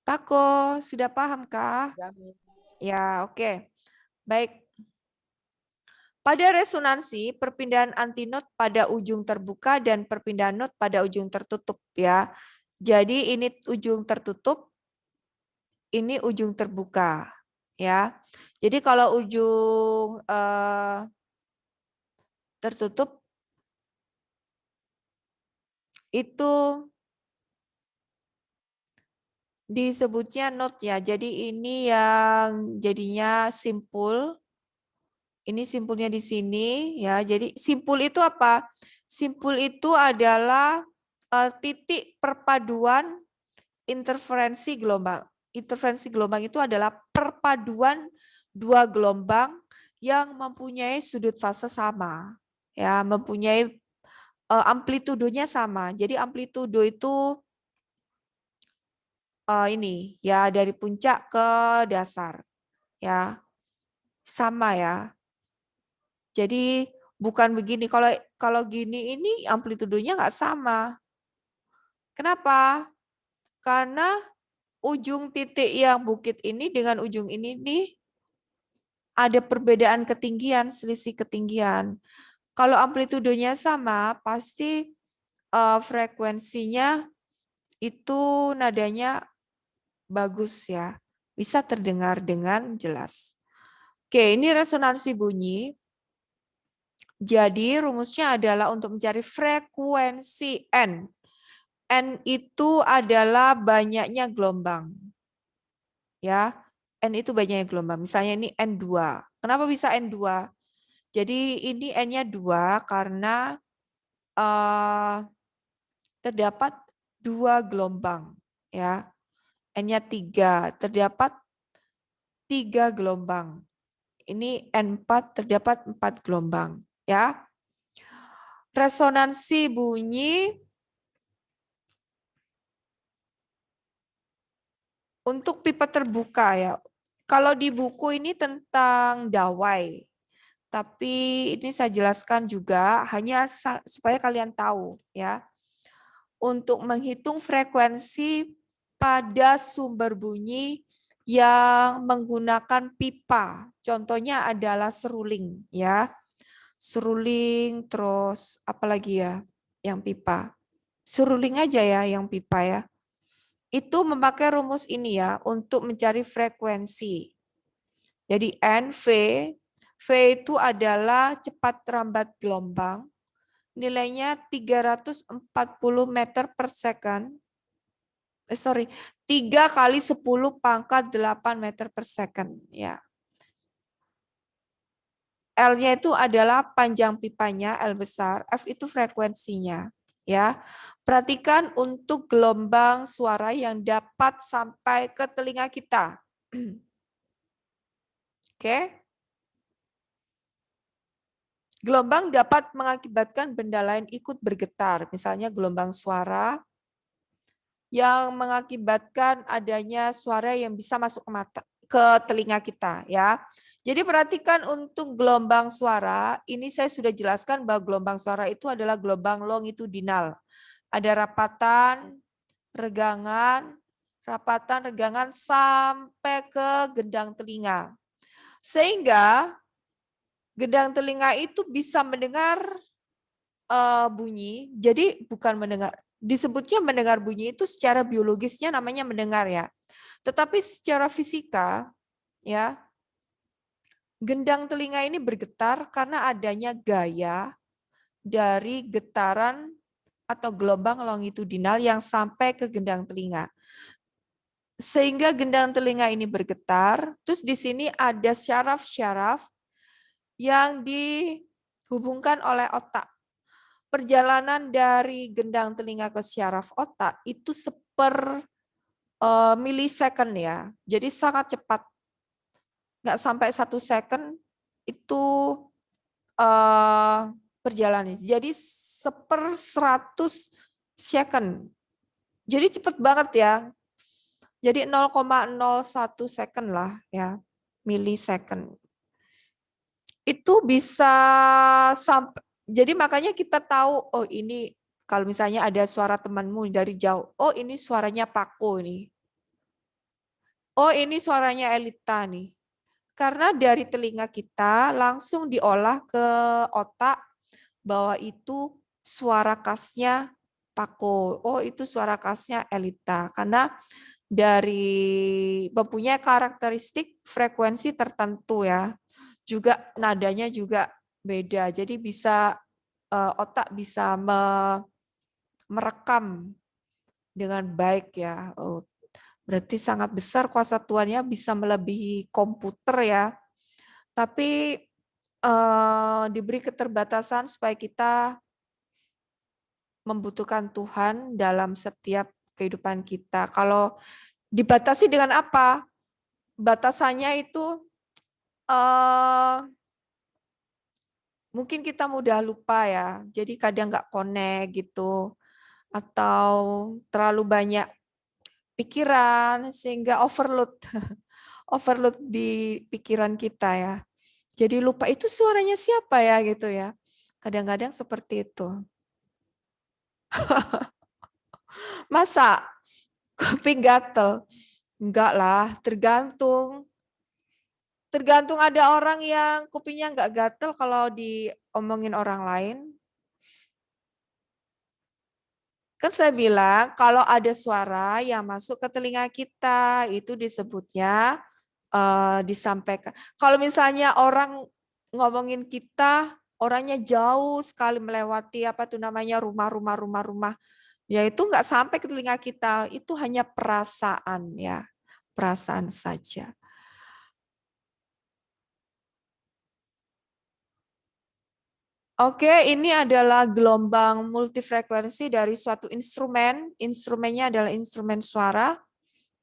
Pak Ko, sudah pahamkah? Ya, oke. Baik. Pada resonansi, perpindahan antinot pada ujung terbuka dan perpindahan not pada ujung tertutup ya. Jadi ini ujung tertutup, ini ujung terbuka ya. Jadi kalau ujung tertutup itu disebutnya not ya. Jadi ini yang jadinya simpul. Ini simpulnya di sini ya. Jadi simpul itu apa? Simpul itu adalah titik perpaduan interferensi gelombang. Interferensi gelombang itu adalah perpaduan 2 gelombang yang mempunyai sudut fase sama. Ya, mempunyai amplitudonya sama. Jadi amplitudo itu ini ya, dari puncak ke dasar ya, sama ya. Jadi bukan begini, kalau gini ini amplitudenya nggak sama. Kenapa? Karena ujung titik yang bukit ini dengan ujung ini nih ada perbedaan ketinggian, selisih ketinggian. Kalau amplitudenya sama, pasti frekuensinya itu nadanya bagus ya. Bisa terdengar dengan jelas. Oke, ini resonansi bunyi. Jadi rumusnya adalah untuk mencari frekuensi N. N itu adalah banyaknya gelombang. Ya, N itu banyaknya gelombang. Misalnya ini N2. Kenapa bisa N2? Jadi ini N-nya 2 karena terdapat 2 gelombang. Ya, N-nya 3. Terdapat 3 gelombang. Ini N4 terdapat 4 gelombang. Ya, resonansi bunyi untuk pipa terbuka ya. Kalau di buku ini tentang dawai, tapi ini saya jelaskan juga hanya supaya kalian tahu ya. Untuk menghitung frekuensi pada sumber bunyi yang menggunakan pipa. Contohnya adalah seruling ya. Seruling terus apalagi ya yang pipa. Seruling aja ya yang pipa ya. Itu memakai rumus ini ya untuk mencari frekuensi. Jadi NV, V itu adalah cepat rambat gelombang, nilainya 340 meter per second. 3 kali 10 pangkat 8 meter per second. Ya. L-nya itu adalah panjang pipanya, L besar, F itu frekuensinya. Ya, perhatikan untuk gelombang suara yang dapat sampai ke telinga kita. Oke. Gelombang dapat mengakibatkan benda lain ikut bergetar, misalnya gelombang suara yang mengakibatkan adanya suara yang bisa masuk ke telinga kita ya. Jadi perhatikan untuk gelombang suara, ini saya sudah jelaskan bahwa gelombang suara itu adalah gelombang longitudinal. Ada rapatan, regangan, sampai ke gendang telinga. Sehingga gendang telinga itu bisa mendengar bunyi, jadi bukan mendengar, disebutnya mendengar bunyi itu secara biologisnya namanya mendengar ya. Tetapi secara fisika ya, gendang telinga ini bergetar karena adanya gaya dari getaran atau gelombang longitudinal yang sampai ke gendang telinga. Sehingga gendang telinga ini bergetar, terus di sini ada syaraf-syaraf yang dihubungkan oleh otak. Perjalanan dari gendang telinga ke syaraf otak itu milisecond ya. Jadi sangat cepat. Nggak sampai 1 second itu perjalanan. Jadi 1/100 second. Jadi cepat banget ya. Jadi 0,01 second lah ya. Milisecond. Itu bisa sampai, jadi makanya kita tahu, oh ini kalau misalnya ada suara temanmu dari jauh, oh ini suaranya Pako nih. Oh ini suaranya Elita nih. Karena dari telinga kita langsung diolah ke otak bahwa itu suara khasnya Pako. Oh itu suara khasnya Elita. Karena dari mempunyai karakteristik frekuensi tertentu ya. Juga nadanya juga beda. Jadi bisa otak bisa merekam dengan baik ya. Oh, berarti sangat besar kuasa Tuhannya, bisa melebihi komputer ya. Tapi diberi keterbatasan supaya kita membutuhkan Tuhan dalam setiap kehidupan kita. Kalau dibatasi dengan apa? Batasannya itu mungkin kita mudah lupa ya. Jadi kadang nggak connect gitu. Atau terlalu banyak pikiran sehingga overload overload di pikiran kita ya. Jadi lupa itu suaranya siapa ya gitu ya. Kadang-kadang seperti itu. Masa kuping gatel? Enggak lah, tergantung. Tergantung ada orang yang kupingnya enggak gatel kalau diomongin orang lain. Kan saya bilang kalau ada suara yang masuk ke telinga kita itu disebutnya disampaikan. Kalau misalnya orang ngomongin kita, orangnya jauh sekali melewati apa tuh namanya rumah, ya itu nggak sampai ke telinga kita. Itu hanya perasaan ya, perasaan saja. Oke, ini adalah gelombang multifrekuensi dari suatu instrumen. Instrumennya adalah instrumen suara,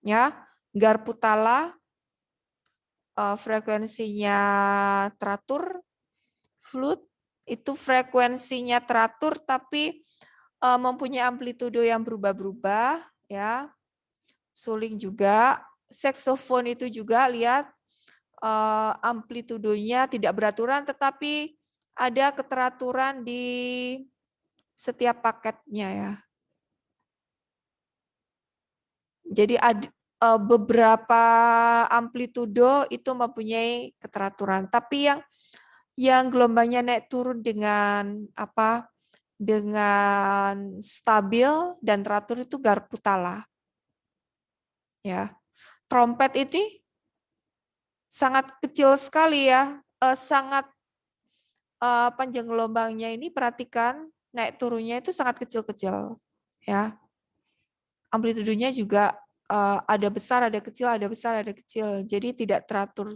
ya, Garputala. Frekuensinya teratur, flute itu frekuensinya teratur tapi mempunyai amplitudo yang berubah-berubah, ya. Suling juga, saksofon itu juga lihat amplitudonya tidak beraturan tetapi ada keteraturan di setiap paketnya ya. Jadi ada beberapa amplitudo itu mempunyai keteraturan, tapi yang gelombangnya naik turun dengan apa? Dengan stabil dan teratur itu Garputala. Ya. Trompet ini sangat kecil sekali ya, sangat panjang gelombangnya ini perhatikan naik turunnya itu sangat kecil-kecil ya. Amplitudonya juga ada besar, ada kecil, ada besar, ada kecil. Jadi tidak teratur.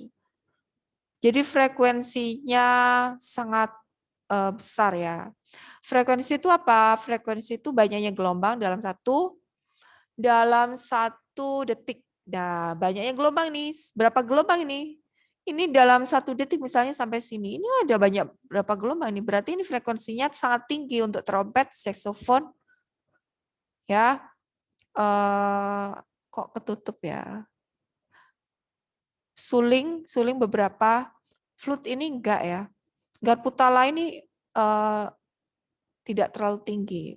Jadi frekuensinya sangat besar ya. Frekuensi itu apa? Frekuensi itu banyaknya gelombang dalam satu detik. Nah, banyaknya gelombang nih. Berapa gelombang ini? Ini dalam 1 detik misalnya sampai sini. Ini ada banyak berapa gelombang nih. Berarti ini frekuensinya sangat tinggi untuk trompet, saksofon. Ya. Kok ketutup ya? Suling beberapa. Flute ini enggak ya. Garputala ini tidak terlalu tinggi.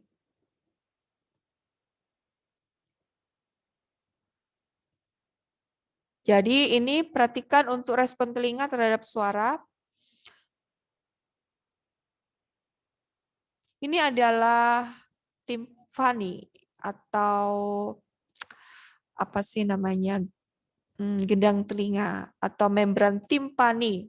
Jadi ini perhatikan untuk respon telinga terhadap suara. Ini adalah timpani atau apa sih namanya? Gendang telinga atau membran timpani.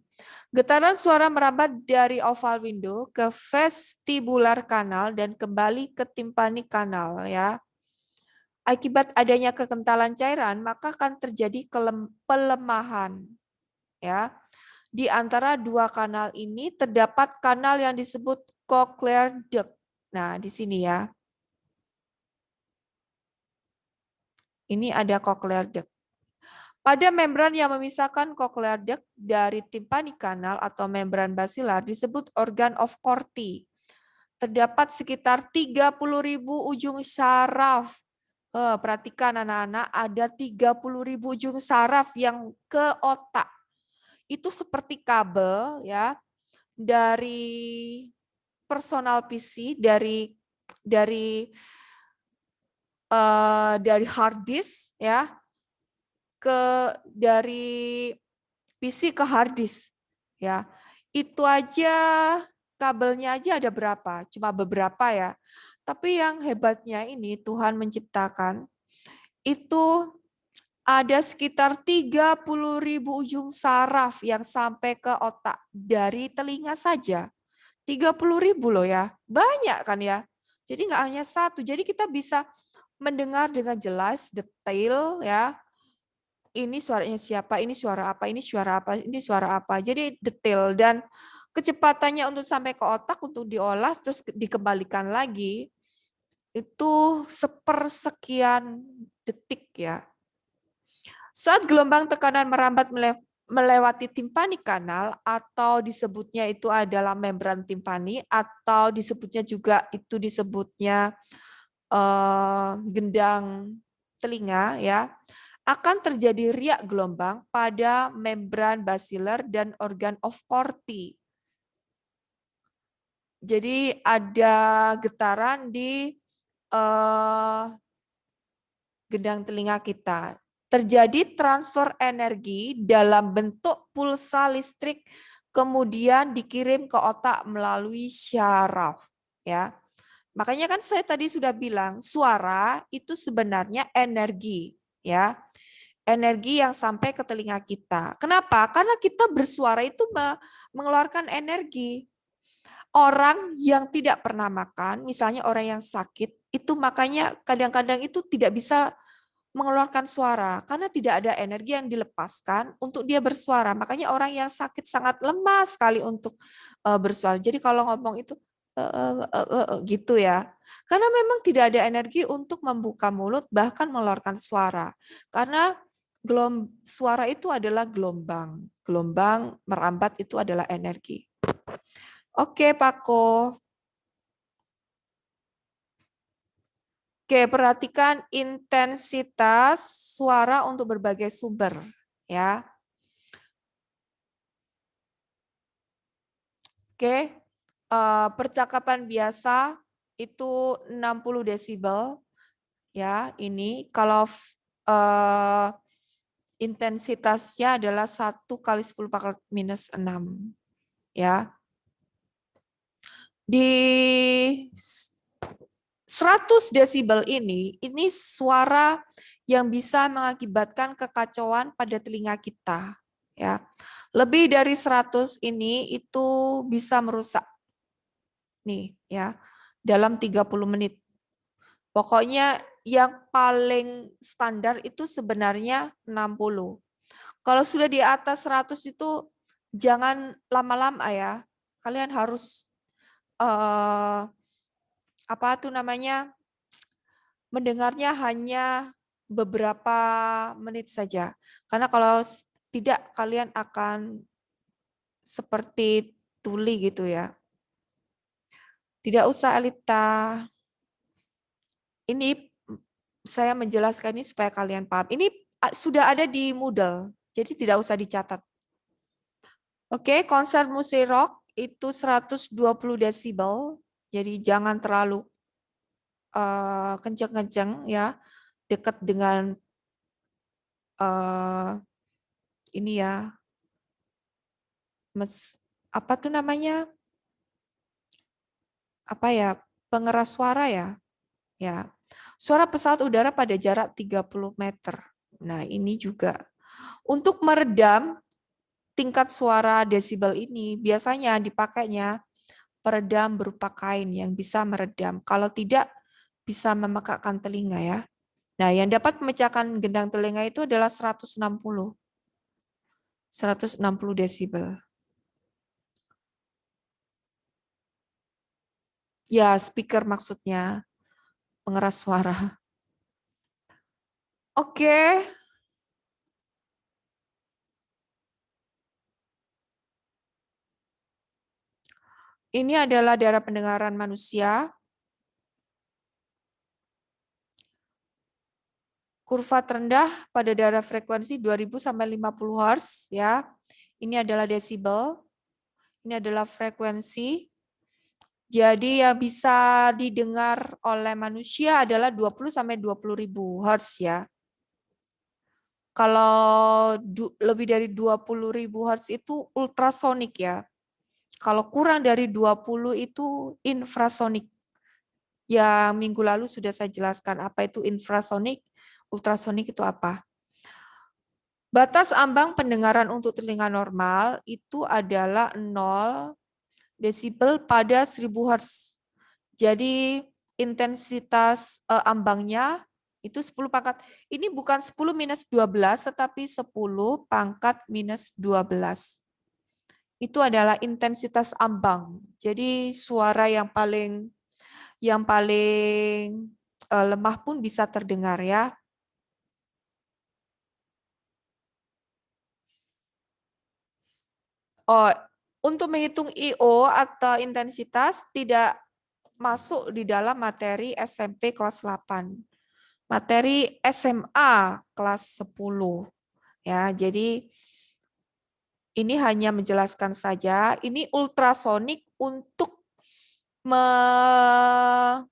Getaran suara merambat dari oval window ke vestibular kanal dan kembali ke timpani kanal ya. Akibat adanya kekentalan cairan, maka akan terjadi pelemahan. Ya. Di antara dua kanal ini terdapat kanal yang disebut cochlear duct. Nah, di sini ya. Ini ada cochlear duct. Pada membran yang memisahkan cochlear duct dari timpani kanal atau membran basilar disebut organ of Corti. Terdapat sekitar 30.000 ujung saraf. Perhatikan anak-anak, ada 30.000 ujung saraf yang ke otak. Itu seperti kabel ya dari personal PC, dari hard disk ya dari PC ke hard disk ya. Itu aja kabelnya aja ada berapa? Cuma beberapa ya. Tapi yang hebatnya ini Tuhan menciptakan itu ada sekitar 30.000 ujung saraf yang sampai ke otak dari telinga saja. 30.000 loh ya, banyak kan ya. Jadi nggak hanya satu, jadi kita bisa mendengar dengan jelas, detail ya. Ini suaranya siapa, ini suara apa, ini suara apa, ini suara apa. Jadi detail dan kecepatannya untuk sampai ke otak untuk diolah terus dikembalikan lagi itu sepersekian detik ya. Saat gelombang tekanan merambat melewati timpani kanal atau disebutnya itu adalah membran timpani atau disebutnya juga itu disebutnya gendang telinga ya, akan terjadi riak gelombang pada membran basilar dan organ of Corti. Jadi ada getaran di gendang telinga kita. Terjadi transfer energi dalam bentuk pulsa listrik kemudian dikirim ke otak melalui syaraf ya. Makanya kan saya tadi sudah bilang suara itu sebenarnya energi ya. Energi yang sampai ke telinga kita. Kenapa? Karena kita bersuara itu mengeluarkan energi. Orang yang tidak pernah makan, misalnya orang yang sakit, itu makanya kadang-kadang itu tidak bisa mengeluarkan suara karena tidak ada energi yang dilepaskan untuk dia bersuara. Makanya orang yang sakit sangat lemah sekali untuk bersuara. Jadi kalau ngomong itu gitu ya. Karena memang tidak ada energi untuk membuka mulut bahkan mengeluarkan suara. Karena suara itu adalah gelombang. Gelombang merambat itu adalah energi. Oke, Pak Ko. Oke, perhatikan intensitas suara untuk berbagai sumber ya. Oke, percakapan biasa itu 60 desibel ya. Ini kalau intensitasnya adalah 1 kali 10 pangkat minus 6 ya. Di 100 desibel ini suara yang bisa mengakibatkan kekacauan pada telinga kita ya. Lebih dari 100 ini itu bisa merusak nih ya dalam 30 menit. Pokoknya yang paling standar itu sebenarnya 60. Kalau sudah di atas 100 itu jangan lama-lama ya. Kalian harus mendengarnya hanya beberapa menit saja. Karena kalau tidak kalian akan seperti tuli gitu ya. Tidak usah Alita. Ini saya menjelaskan ini supaya kalian paham. Ini sudah ada di Moodle, jadi tidak usah dicatat. Oke, konser musik rock itu 120 desibel, jadi jangan terlalu kenceng-kenceng ya, dekat dengan ini ya, apa tuh namanya? Apa ya? Pengeras suara ya. Ya. Suara pesawat udara pada jarak 30 meter. Nah, ini juga. Untuk meredam tingkat suara desibel ini, biasanya dipakainya peredam berupa kain yang bisa meredam. Kalau tidak, bisa memekakkan telinga ya. Nah, yang dapat memecahkan gendang telinga itu adalah 160 desibel. Ya, speaker maksudnya. Pengeras suara. Oke. Ini adalah daerah pendengaran manusia. Kurva terendah pada daerah frekuensi 2000 sampai 50 Hz ya. Ini adalah desibel. Ini adalah frekuensi. Jadi yang bisa didengar oleh manusia adalah 20 sampai 20.000 Hz ya. Kalau lebih dari 20.000 Hz itu ultrasonik ya. Kalau kurang dari 20 itu infrasonik. Yang minggu lalu sudah saya jelaskan apa itu infrasonik, ultrasonik itu apa. Batas ambang pendengaran untuk telinga normal itu adalah 0 desibel pada 1000 Hz. Jadi intensitas ambangnya itu 10 pangkat. Ini bukan 10 minus 12, tetapi 10 pangkat minus 12. Itu adalah intensitas ambang. Jadi suara yang paling lemah pun bisa terdengar ya. Oh, untuk menghitung IO atau intensitas tidak masuk di dalam materi SMP kelas 8. materi SMA kelas 10. Ya, jadi ini hanya menjelaskan saja, ini ultrasonik untuk mengetahui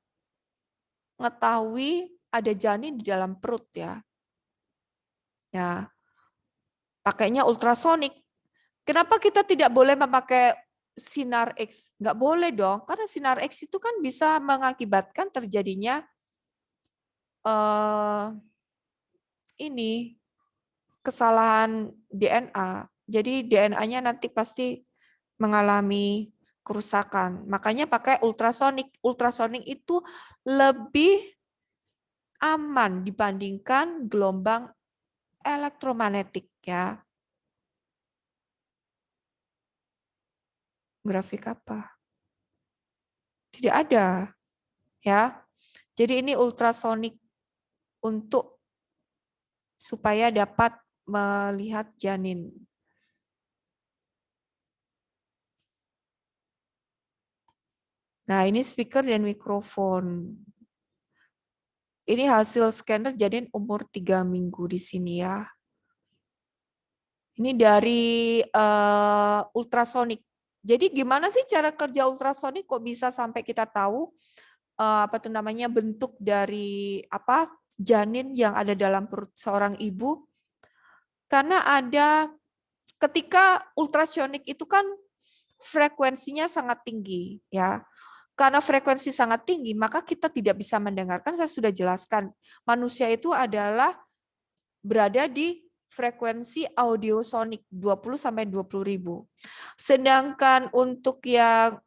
ada janin di dalam perut ya. Ya. Pakainya ultrasonik. Kenapa kita tidak boleh memakai sinar X? Nggak boleh dong, karena sinar X itu kan bisa mengakibatkan terjadinya ini kesalahan DNA. Jadi DNA-nya nanti pasti mengalami kerusakan. Makanya pakai ultrasonik. Ultrasonik itu lebih aman dibandingkan gelombang elektromagnetik ya. Grafik apa? Tidak ada ya. Jadi ini ultrasonik untuk supaya dapat melihat janin. Nah, ini speaker dan mikrofon. Ini hasil scanner janin umur 3 minggu di sini ya. Ini dari ultrasonik. Jadi gimana sih cara kerja ultrasonik kok bisa sampai kita tahu apa tuh namanya bentuk dari apa janin yang ada dalam perut seorang ibu? Karena ada ketika ultrasonik itu kan frekuensinya sangat tinggi ya. Karena frekuensi sangat tinggi, maka kita tidak bisa mendengarkan. Saya sudah jelaskan, manusia itu adalah berada di frekuensi audiosonik 20 sampai 20.000. Sedangkan untuk yang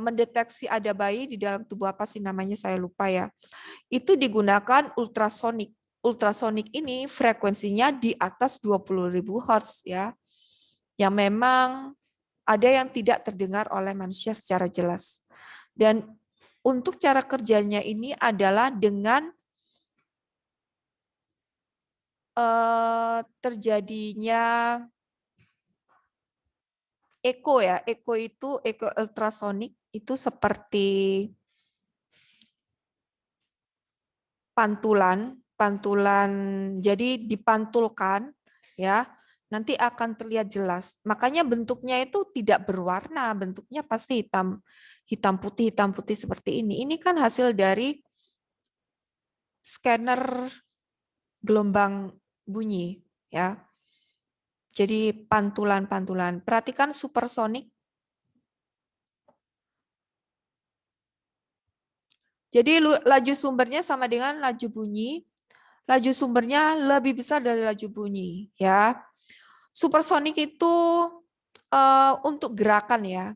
mendeteksi ada bayi di dalam tubuh apa sih namanya saya lupa ya. Itu digunakan ultrasonik. Ultrasonik ini frekuensinya di atas 20.000 Hz ya. Yang memang ada yang tidak terdengar oleh manusia secara jelas. Dan untuk cara kerjanya ini adalah dengan terjadinya echo ya. Echo itu echo ultrasonik itu seperti pantulan, jadi dipantulkan ya. Nanti akan terlihat jelas. Makanya bentuknya itu tidak berwarna, bentuknya pasti hitam putih seperti ini. Ini kan hasil dari scanner gelombang bunyi ya. Jadi pantulan-pantulan. Perhatikan supersonik. Jadi laju sumbernya sama dengan laju bunyi. Laju sumbernya lebih besar dari laju bunyi ya. Supersonik itu untuk gerakan ya.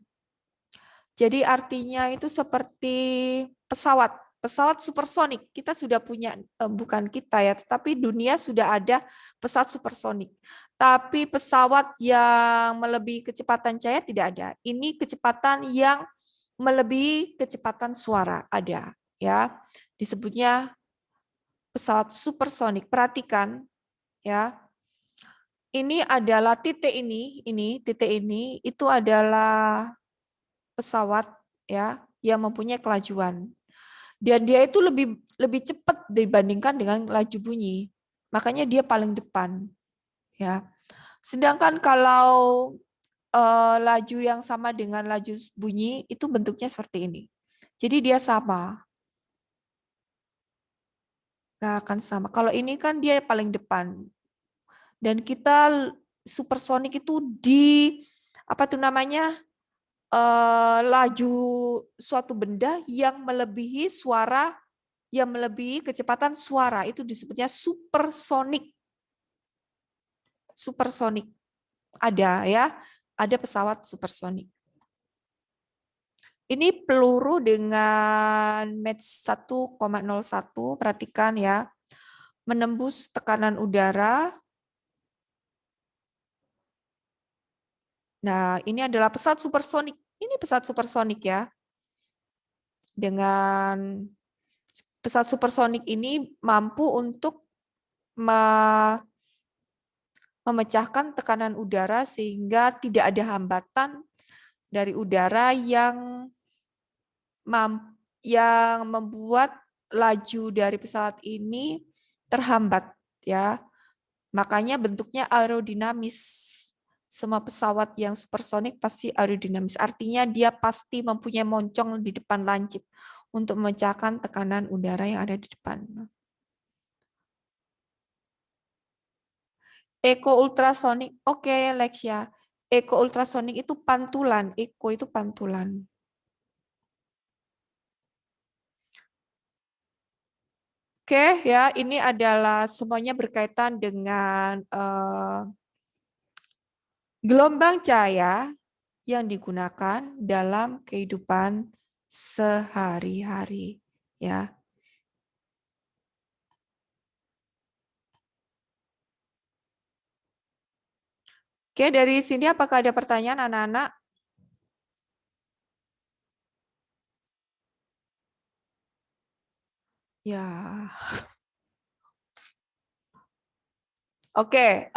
Jadi artinya itu seperti pesawat supersonik. Kita sudah punya, bukan kita ya, tetapi dunia sudah ada pesawat supersonik. Tapi pesawat yang melebihi kecepatan cahaya tidak ada. Ini kecepatan yang melebihi kecepatan suara ada ya. Disebutnya pesawat supersonik. Perhatikan ya. Ini adalah titik ini itu adalah pesawat ya yang mempunyai kelajuan. Dan dia itu lebih cepat dibandingkan dengan laju bunyi. Makanya dia paling depan. Ya. Sedangkan kalau laju yang sama dengan laju bunyi itu bentuknya seperti ini. Jadi dia sama. Nah, akan sama. Kalau ini kan dia paling depan. Dan kita supersonik itu di apa tuh namanya? Laju suatu benda yang melebihi suara, yang melebihi kecepatan suara, itu disebutnya supersonik. Supersonik. Ada ya, ada pesawat supersonik. Ini peluru dengan Mach 1,01, perhatikan ya. Menembus tekanan udara. Nah, ini adalah pesawat supersonik. Ini pesawat supersonik ya. Dengan pesawat supersonik ini mampu untuk memecahkan tekanan udara sehingga tidak ada hambatan dari udara yang membuat laju dari pesawat ini terhambat ya. Makanya bentuknya aerodinamis. Semua pesawat yang supersonik pasti aerodinamis. Artinya dia pasti mempunyai moncong di depan lancip untuk memecahkan tekanan udara yang ada di depan. Eko ultrasonik, oke Lexia. Eko ultrasonik itu pantulan, eko itu pantulan. Oke ya, ini adalah semuanya berkaitan dengan gelombang cahaya yang digunakan dalam kehidupan sehari-hari ya. Oke, dari sini apakah ada pertanyaan anak-anak? Ya. Oke,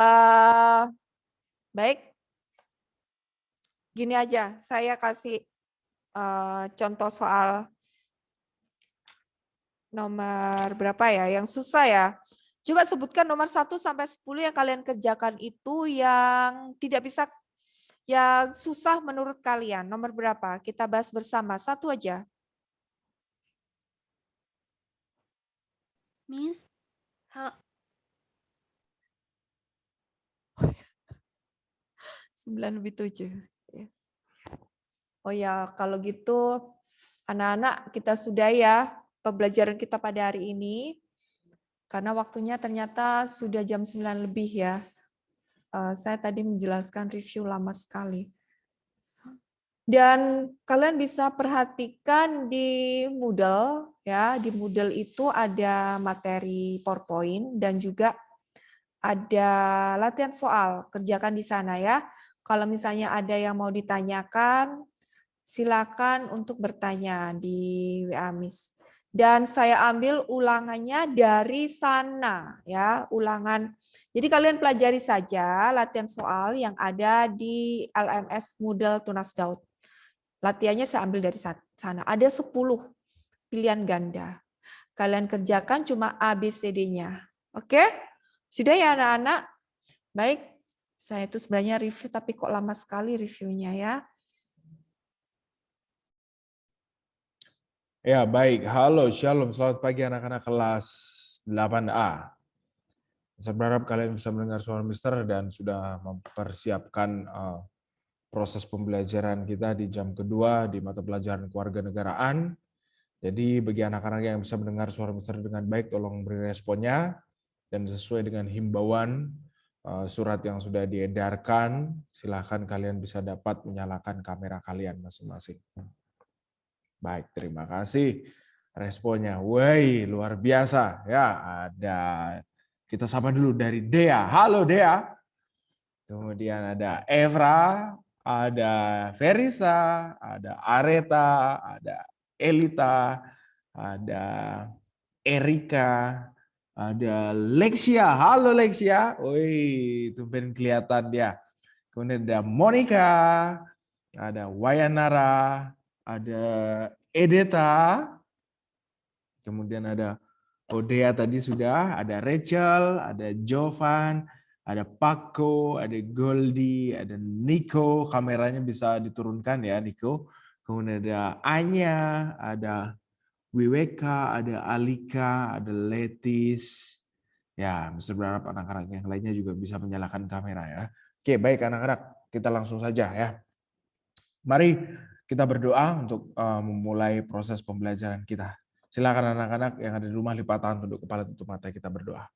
baik. Gini aja, saya kasih contoh soal nomor berapa ya, yang susah ya. Coba sebutkan nomor 1 sampai 10 yang kalian kerjakan itu yang tidak bisa, yang susah menurut kalian. Nomor berapa? Kita bahas bersama, satu aja. Miss, 9/7. Oh ya, kalau gitu anak-anak kita sudah ya pembelajaran kita pada hari ini. Karena waktunya ternyata sudah jam 9 lebih ya. Saya tadi menjelaskan review lama sekali. Dan kalian bisa perhatikan di Moodle ya, di Moodle itu ada materi PowerPoint dan juga ada latihan soal, kerjakan di sana ya. Kalau misalnya ada yang mau ditanyakan, silakan untuk bertanya di WA Miss. Dan saya ambil ulangannya dari sana ya, ulangan. Jadi kalian pelajari saja latihan soal yang ada di LMS Moodle Tunas Daud. Latihannya saya ambil dari sana. Ada 10 pilihan ganda. Kalian kerjakan cuma ABCD-nya. Oke? Sudah ya anak-anak? Baik. Saya itu sebenarnya review tapi kok lama sekali reviewnya ya. Ya, baik. Halo, Shalom. Selamat pagi anak-anak kelas 8A. Saya berharap kalian bisa mendengar suara Mister dan sudah mempersiapkan proses pembelajaran kita di jam kedua di mata pelajaran kewarganegaraan. Jadi bagi anak-anak yang bisa mendengar suara Mister dengan baik, tolong beri responnya. Dan sesuai dengan himbauan surat yang sudah diedarkan, silakan kalian bisa dapat menyalakan kamera kalian masing-masing. Baik, terima kasih responnya. Woi, luar biasa. Ya, ada, kita sapa dulu dari Dea. Halo Dea. Kemudian ada Evra, ada Verisa, ada Areta, ada Elita, ada Erika, ada Lexia. Halo Lexia. Woi, tumben kelihatan dia. Kemudian ada Monica, ada Wayanara, ada Edeta, kemudian ada Odea tadi sudah, ada Rachel, ada Jovan, ada Paco, ada Goldie, ada Nico, kameranya bisa diturunkan ya Nico. Kemudian ada Anya, ada Wiweka, ada Alika, ada Letis. Ya, bisa berharap anak-anak yang lainnya juga bisa menyalakan kamera ya. Oke, baik anak-anak, kita langsung saja ya. Mari kita berdoa untuk memulai proses pembelajaran kita. Silakan anak-anak yang ada di rumah lipat tangan, tunduk kepala, tutup mata, kita berdoa.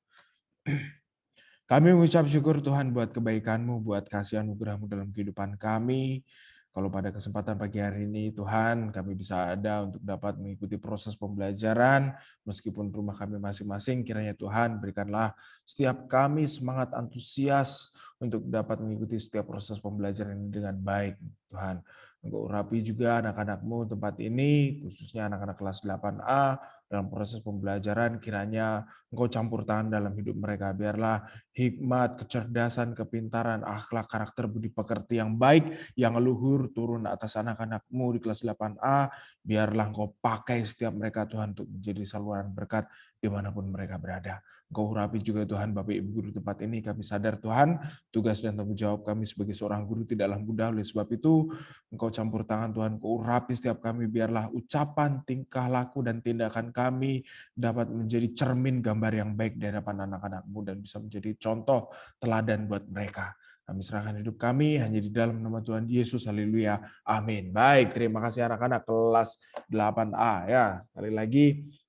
Kami mengucap syukur Tuhan buat kebaikan-Mu, buat kasih anugerah-Mu dalam kehidupan kami. Kalau pada kesempatan pagi hari ini Tuhan kami bisa ada untuk dapat mengikuti proses pembelajaran meskipun rumah kami masing-masing, kiranya Tuhan berikanlah setiap kami semangat antusias untuk dapat mengikuti setiap proses pembelajaran ini dengan baik Tuhan. Engkau urapi juga anak-anak-Mu tempat ini, khususnya anak-anak kelas 8A, dalam proses pembelajaran, kiranya Engkau campur tangan dalam hidup mereka. Biarlah hikmat, kecerdasan, kepintaran, akhlak, karakter, budi pekerti yang baik, yang luhur turun atas anak-anak-Mu di kelas 8A. Biarlah Engkau pakai setiap mereka Tuhan untuk menjadi saluran berkat dimanapun mereka berada. Engkau urapi juga Tuhan Bapak Ibu guru tempat ini. Kami sadar Tuhan, tugas dan tanggung jawab kami sebagai seorang guru tidaklah mudah. Oleh sebab itu, Engkau campur tangan Tuhan, Engkau urapi setiap kami. Biarlah ucapan, tingkah laku, dan tindakan kami dapat menjadi cermin gambar yang baik di hadapan anak-anak-Mu dan bisa menjadi contoh teladan buat mereka. Kami serahkan hidup kami hanya di dalam nama Tuhan Yesus. Haleluya. Amin. Baik, terima kasih anak-anak kelas 8A. Ya, sekali lagi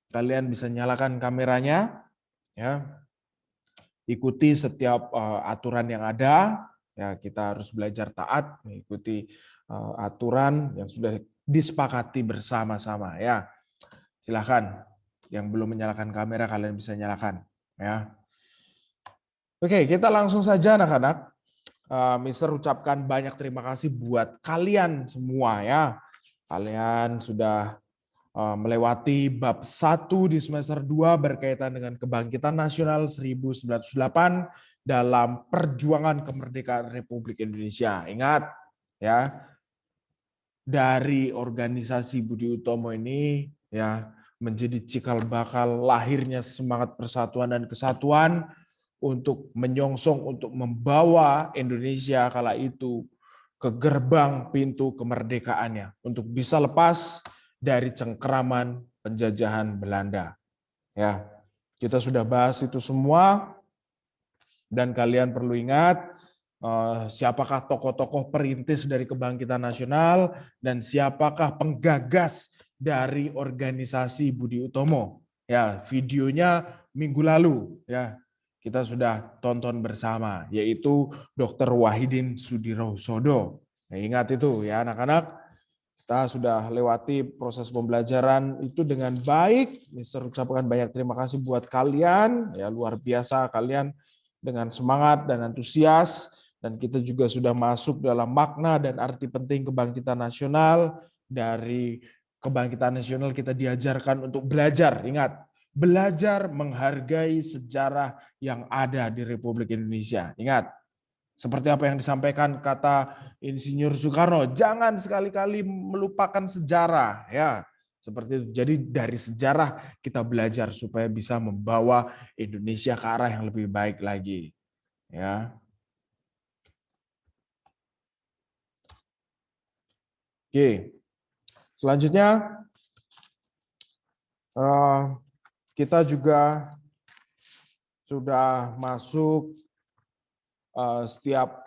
kalian bisa nyalakan kameranya. Ya, ikuti setiap aturan yang ada. Ya, kita harus belajar taat mengikuti aturan yang sudah disepakati bersama-sama. Ya, silakan. Yang belum menyalakan kamera kalian bisa nyalakan. Ya. Oke, kita langsung saja anak-anak. Mister ucapkan banyak terima kasih buat kalian semua ya. Kalian sudah melewati bab 1 di semester 2 berkaitan dengan kebangkitan nasional 1908 dalam perjuangan kemerdekaan Republik Indonesia. Ingat ya, dari organisasi Budi Utomo ini ya menjadi cikal bakal lahirnya semangat persatuan dan kesatuan untuk menyongsong, untuk membawa Indonesia kala itu ke gerbang pintu kemerdekaannya, untuk bisa lepas dari cengkeraman penjajahan Belanda. Ya, kita sudah bahas itu semua, dan kalian perlu ingat siapakah tokoh-tokoh perintis dari kebangkitan nasional dan siapakah penggagas dari organisasi Budi Utomo. Ya, videonya minggu lalu ya kita sudah tonton bersama, yaitu Dr. Wahidin Sudirohusodo. Ya, ingat itu ya anak-anak. Kita sudah lewati proses pembelajaran itu dengan baik. Mister ucapkan banyak terima kasih buat kalian. Ya, luar biasa kalian dengan semangat dan antusias. Dan kita juga sudah masuk dalam makna dan arti penting kebangkitan nasional. Dari kebangkitan nasional kita diajarkan untuk belajar. Ingat, belajar menghargai sejarah yang ada di Republik Indonesia. Ingat, seperti apa yang disampaikan kata Insinyur Soekarno, jangan sekali-kali melupakan sejarah ya. Seperti itu. Jadi dari sejarah kita belajar supaya bisa membawa Indonesia ke arah yang lebih baik lagi. Ya. Oke. Selanjutnya kita juga sudah masuk setiap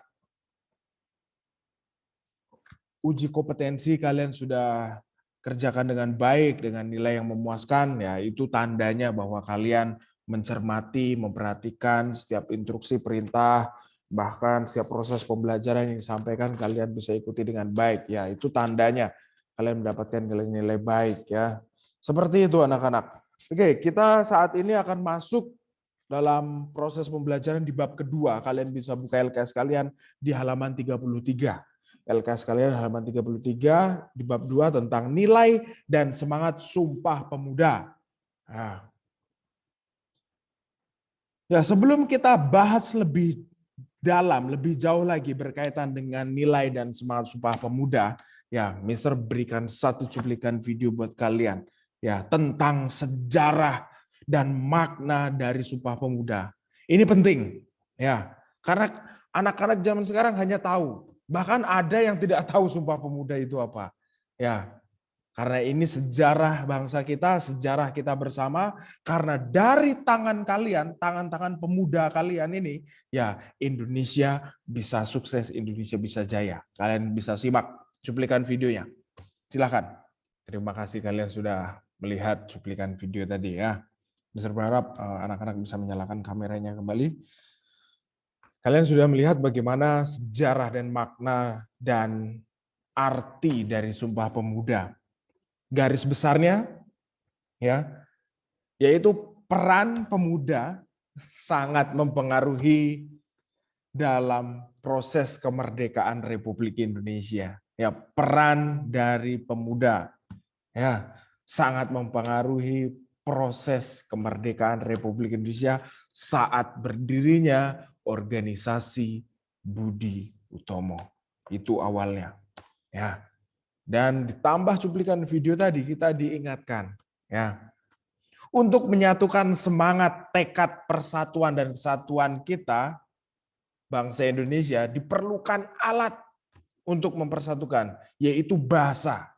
uji kompetensi kalian sudah kerjakan dengan baik, dengan nilai yang memuaskan, ya itu tandanya bahwa kalian mencermati, memperhatikan setiap instruksi, perintah, bahkan setiap proses pembelajaran yang disampaikan kalian bisa ikuti dengan baik. Ya, itu tandanya kalian mendapatkan nilai-nilai baik ya. Seperti itu anak-anak. Oke, kita saat ini akan masuk dalam proses pembelajaran di bab kedua. Kalian bisa buka LKS kalian di halaman 33. LKS kalian halaman 33 di bab 2 tentang nilai dan semangat Sumpah Pemuda. Nah. Ya, sebelum kita bahas lebih dalam, lebih jauh lagi berkaitan dengan nilai dan semangat Sumpah Pemuda, ya, Mister berikan satu cuplikan video buat kalian ya tentang sejarah dan makna dari Sumpah Pemuda. Ini penting ya, karena anak-anak zaman sekarang hanya tahu, bahkan ada yang tidak tahu Sumpah Pemuda itu apa. Ya, karena ini sejarah bangsa kita, sejarah kita bersama, karena dari tangan kalian, tangan-tangan pemuda kalian ini, ya Indonesia bisa sukses, Indonesia bisa jaya. Kalian bisa simak cuplikan videonya. Silakan. Terima kasih kalian sudah melihat cuplikan video tadi ya. Bisa berharap anak-anak bisa menyalakan kameranya kembali. Kalian sudah melihat bagaimana sejarah dan makna dan arti dari Sumpah Pemuda. Garis besarnya ya, yaitu peran pemuda sangat mempengaruhi dalam proses kemerdekaan Republik Indonesia Ya, peran dari pemuda ya sangat mempengaruhi proses kemerdekaan Republik Indonesia saat berdirinya organisasi Budi Utomo. Itu awalnya. Ya. Dan ditambah cuplikan video tadi kita diingatkan ya untuk menyatukan semangat, tekad persatuan dan kesatuan kita bangsa Indonesia diperlukan alat untuk mempersatukan, yaitu bahasa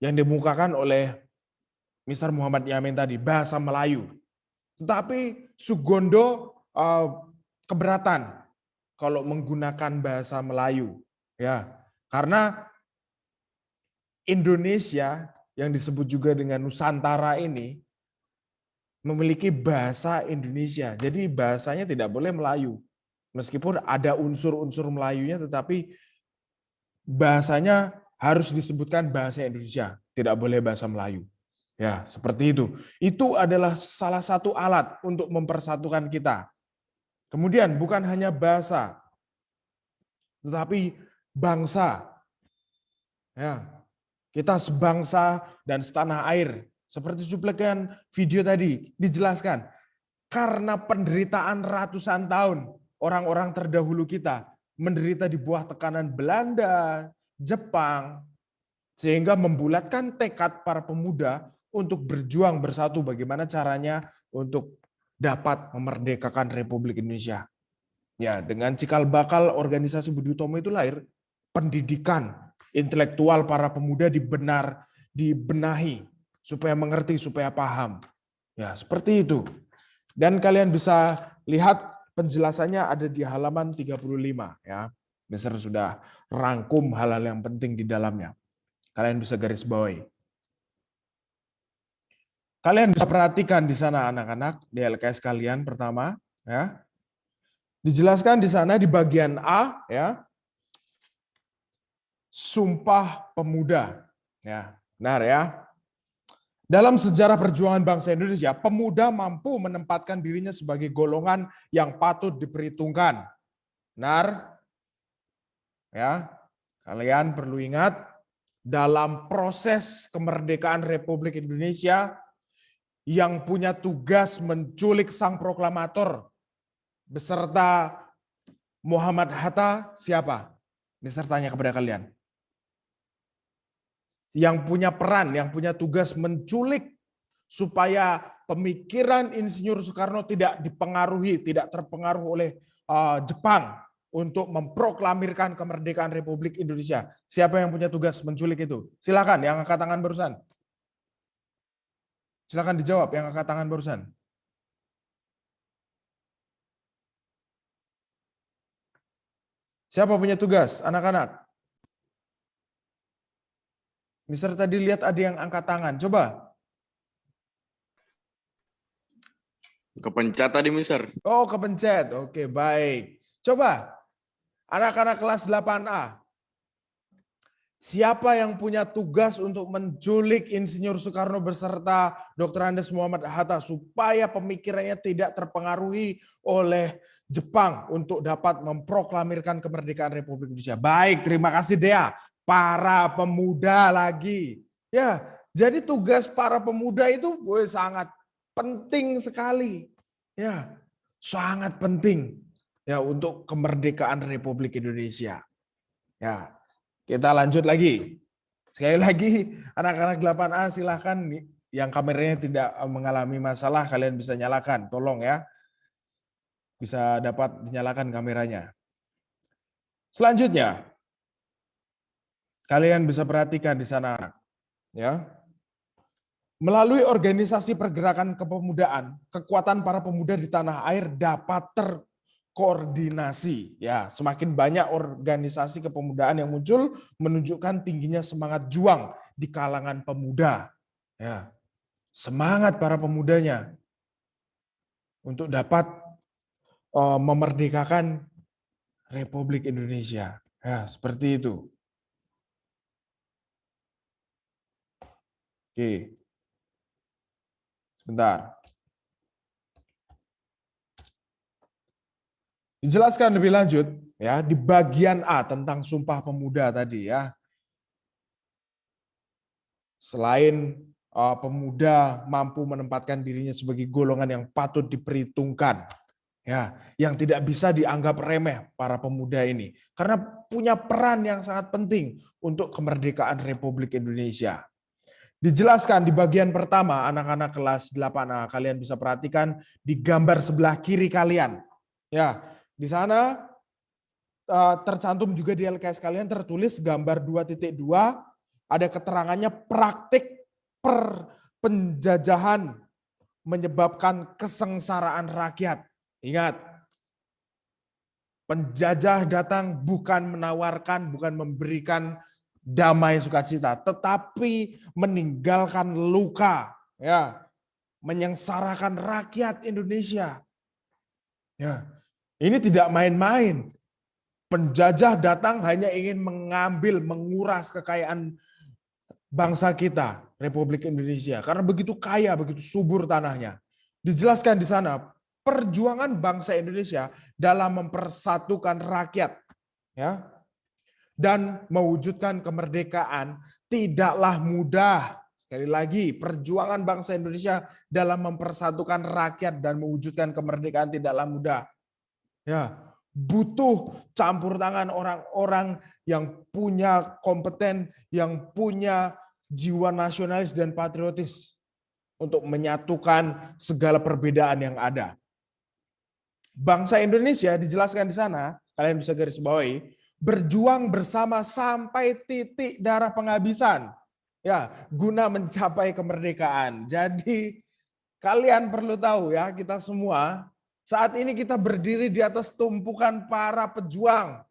yang dimukakan oleh Mr. Muhammad Yamin tadi, bahasa Melayu. Tetapi Sugondo keberatan kalau menggunakan bahasa Melayu, ya, karena Indonesia yang disebut juga dengan Nusantara ini memiliki bahasa Indonesia. Jadi bahasanya tidak boleh Melayu. Meskipun ada unsur-unsur Melayunya, tetapi bahasanya harus disebutkan bahasa Indonesia, tidak boleh bahasa Melayu. Ya, seperti itu. Itu adalah salah satu alat untuk mempersatukan kita. Kemudian bukan hanya bahasa, tetapi bangsa. Ya, kita sebangsa dan setanah air. Seperti cuplikan video tadi dijelaskan. Karena penderitaan ratusan tahun, orang-orang terdahulu kita menderita di bawah tekanan Belanda, Jepang, sehingga membulatkan tekad para pemuda untuk berjuang bersatu bagaimana caranya untuk dapat memerdekakan Republik Indonesia. Ya, dengan cikal bakal organisasi Budi Utomo itu lahir, pendidikan intelektual para pemuda dibenahi supaya mengerti, supaya paham. Ya, seperti itu. Dan kalian bisa lihat penjelasannya ada di halaman 35 ya. Mister sudah rangkum hal-hal yang penting di dalamnya. Kalian bisa garis bawahi. Kalian bisa perhatikan di sana anak-anak di LKS kalian pertama ya. Dijelaskan di sana di bagian A ya. Sumpah Pemuda. Ya, benar ya. Dalam sejarah perjuangan bangsa Indonesia, pemuda mampu menempatkan dirinya sebagai golongan yang patut diperhitungkan. Benar? Ya. Kalian perlu ingat dalam proses kemerdekaan Republik Indonesia yang punya tugas menculik sang proklamator beserta Muhammad Hatta siapa? Mister tanya kepada kalian. Yang punya peran, yang punya tugas menculik supaya pemikiran Insinyur Soekarno tidak dipengaruhi, tidak terpengaruh oleh Jepang untuk memproklamirkan kemerdekaan Republik Indonesia. Siapa yang punya tugas menculik itu? Silakan yang angkat tangan barusan. Silakan dijawab yang angkat tangan barusan. Siapa punya tugas, anak-anak? Mister tadi lihat ada yang angkat tangan. Coba. Kepencet tadi, Mister. Oh, kepencet. Oke, baik. Coba. Anak-anak kelas 8A. Siapa yang punya tugas untuk menculik Insinyur Soekarno beserta Dr. Andes Muhammad Hatta supaya pemikirannya tidak terpengaruhi oleh Jepang untuk dapat memproklamirkan kemerdekaan Republik Indonesia? Baik, terima kasih Dea. Para pemuda lagi. Ya, jadi tugas para pemuda itu sangat penting sekali. Ya, sangat penting ya untuk kemerdekaan Republik Indonesia. Ya, kita lanjut lagi. Sekali lagi, anak-anak 8A silahkan yang kameranya tidak mengalami masalah, kalian bisa nyalakan. Tolong ya. Bisa dapat dinyalakan kameranya. Selanjutnya, kalian bisa perhatikan di sana. Ya. Melalui organisasi pergerakan kepemudaan, kekuatan para pemuda di tanah air dapat koordinasi. Ya, semakin banyak organisasi kepemudaan yang muncul menunjukkan tingginya semangat juang di kalangan pemuda. Ya, semangat para pemudanya untuk dapat memerdekakan Republik Indonesia. Ya, seperti itu. Oke. Sebentar. Dijelaskan lebih lanjut, Ya, di bagian A tentang Sumpah Pemuda tadi ya. Selain pemuda mampu menempatkan dirinya sebagai golongan yang patut diperhitungkan, ya, yang tidak bisa dianggap remeh para pemuda ini, karena punya peran yang sangat penting untuk kemerdekaan Republik Indonesia. Dijelaskan di bagian pertama, anak-anak kelas 8A, kalian bisa perhatikan di gambar sebelah kiri kalian. Ya, di sana tercantum juga di LKS kalian tertulis gambar 2.2, ada keterangannya praktik penjajahan menyebabkan kesengsaraan rakyat. Ingat, penjajah datang bukan menawarkan, bukan memberikan damai sukacita, tetapi meninggalkan luka, ya, menyengsarakan rakyat Indonesia. Ya, ini tidak main-main. Penjajah datang hanya ingin mengambil, menguras kekayaan bangsa kita, Republik Indonesia, karena begitu kaya, begitu subur tanahnya. Dijelaskan di sana perjuangan bangsa Indonesia dalam mempersatukan rakyat, ya, dan mewujudkan kemerdekaan tidaklah mudah. Sekali lagi, perjuangan bangsa Indonesia dalam mempersatukan rakyat dan mewujudkan kemerdekaan tidaklah mudah. Ya, butuh campur tangan orang-orang yang punya kompeten, yang punya jiwa nasionalis dan patriotis untuk menyatukan segala perbedaan yang ada. Bangsa Indonesia dijelaskan di sana, kalian bisa garis bawahi, berjuang bersama sampai titik darah penghabisan, ya, guna mencapai kemerdekaan. Jadi kalian perlu tahu ya, kita semua saat ini kita berdiri di atas tumpukan para pejuang.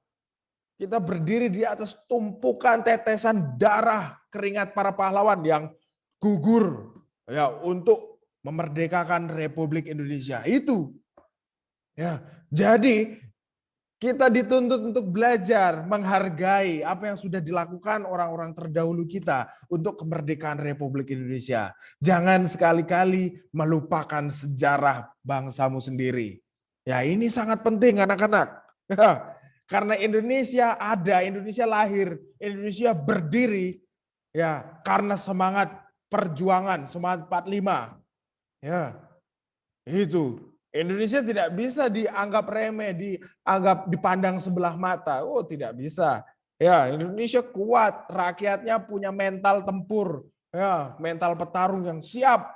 Kita berdiri di atas tumpukan tetesan darah keringat para pahlawan yang gugur ya untuk memerdekakan Republik Indonesia. Itu. Ya, jadi kita dituntut untuk belajar, menghargai apa yang sudah dilakukan orang-orang terdahulu kita untuk kemerdekaan Republik Indonesia. Jangan sekali-kali melupakan sejarah bangsamu sendiri. Ya, ini sangat penting anak-anak. Karena Indonesia ada, Indonesia lahir, Indonesia berdiri ya karena semangat perjuangan, semangat 45. Ya. Itu. Indonesia tidak bisa dianggap remeh, dianggap dipandang sebelah mata. Oh, tidak bisa. Ya, Indonesia kuat, rakyatnya punya mental tempur, ya, mental petarung yang siap.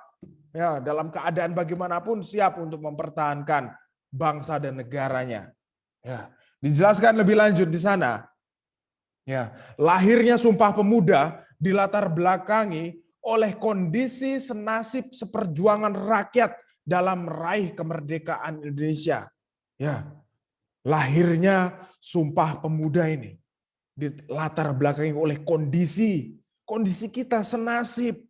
Ya, dalam keadaan bagaimanapun siap untuk mempertahankan bangsa dan negaranya. Ya, dijelaskan lebih lanjut di sana. Ya, lahirnya Sumpah Pemuda dilatar belakangi oleh kondisi senasib seperjuangan rakyat dalam meraih kemerdekaan Indonesia. Ya, lahirnya Sumpah Pemuda ini dilatar belakangi oleh kondisi kita senasib.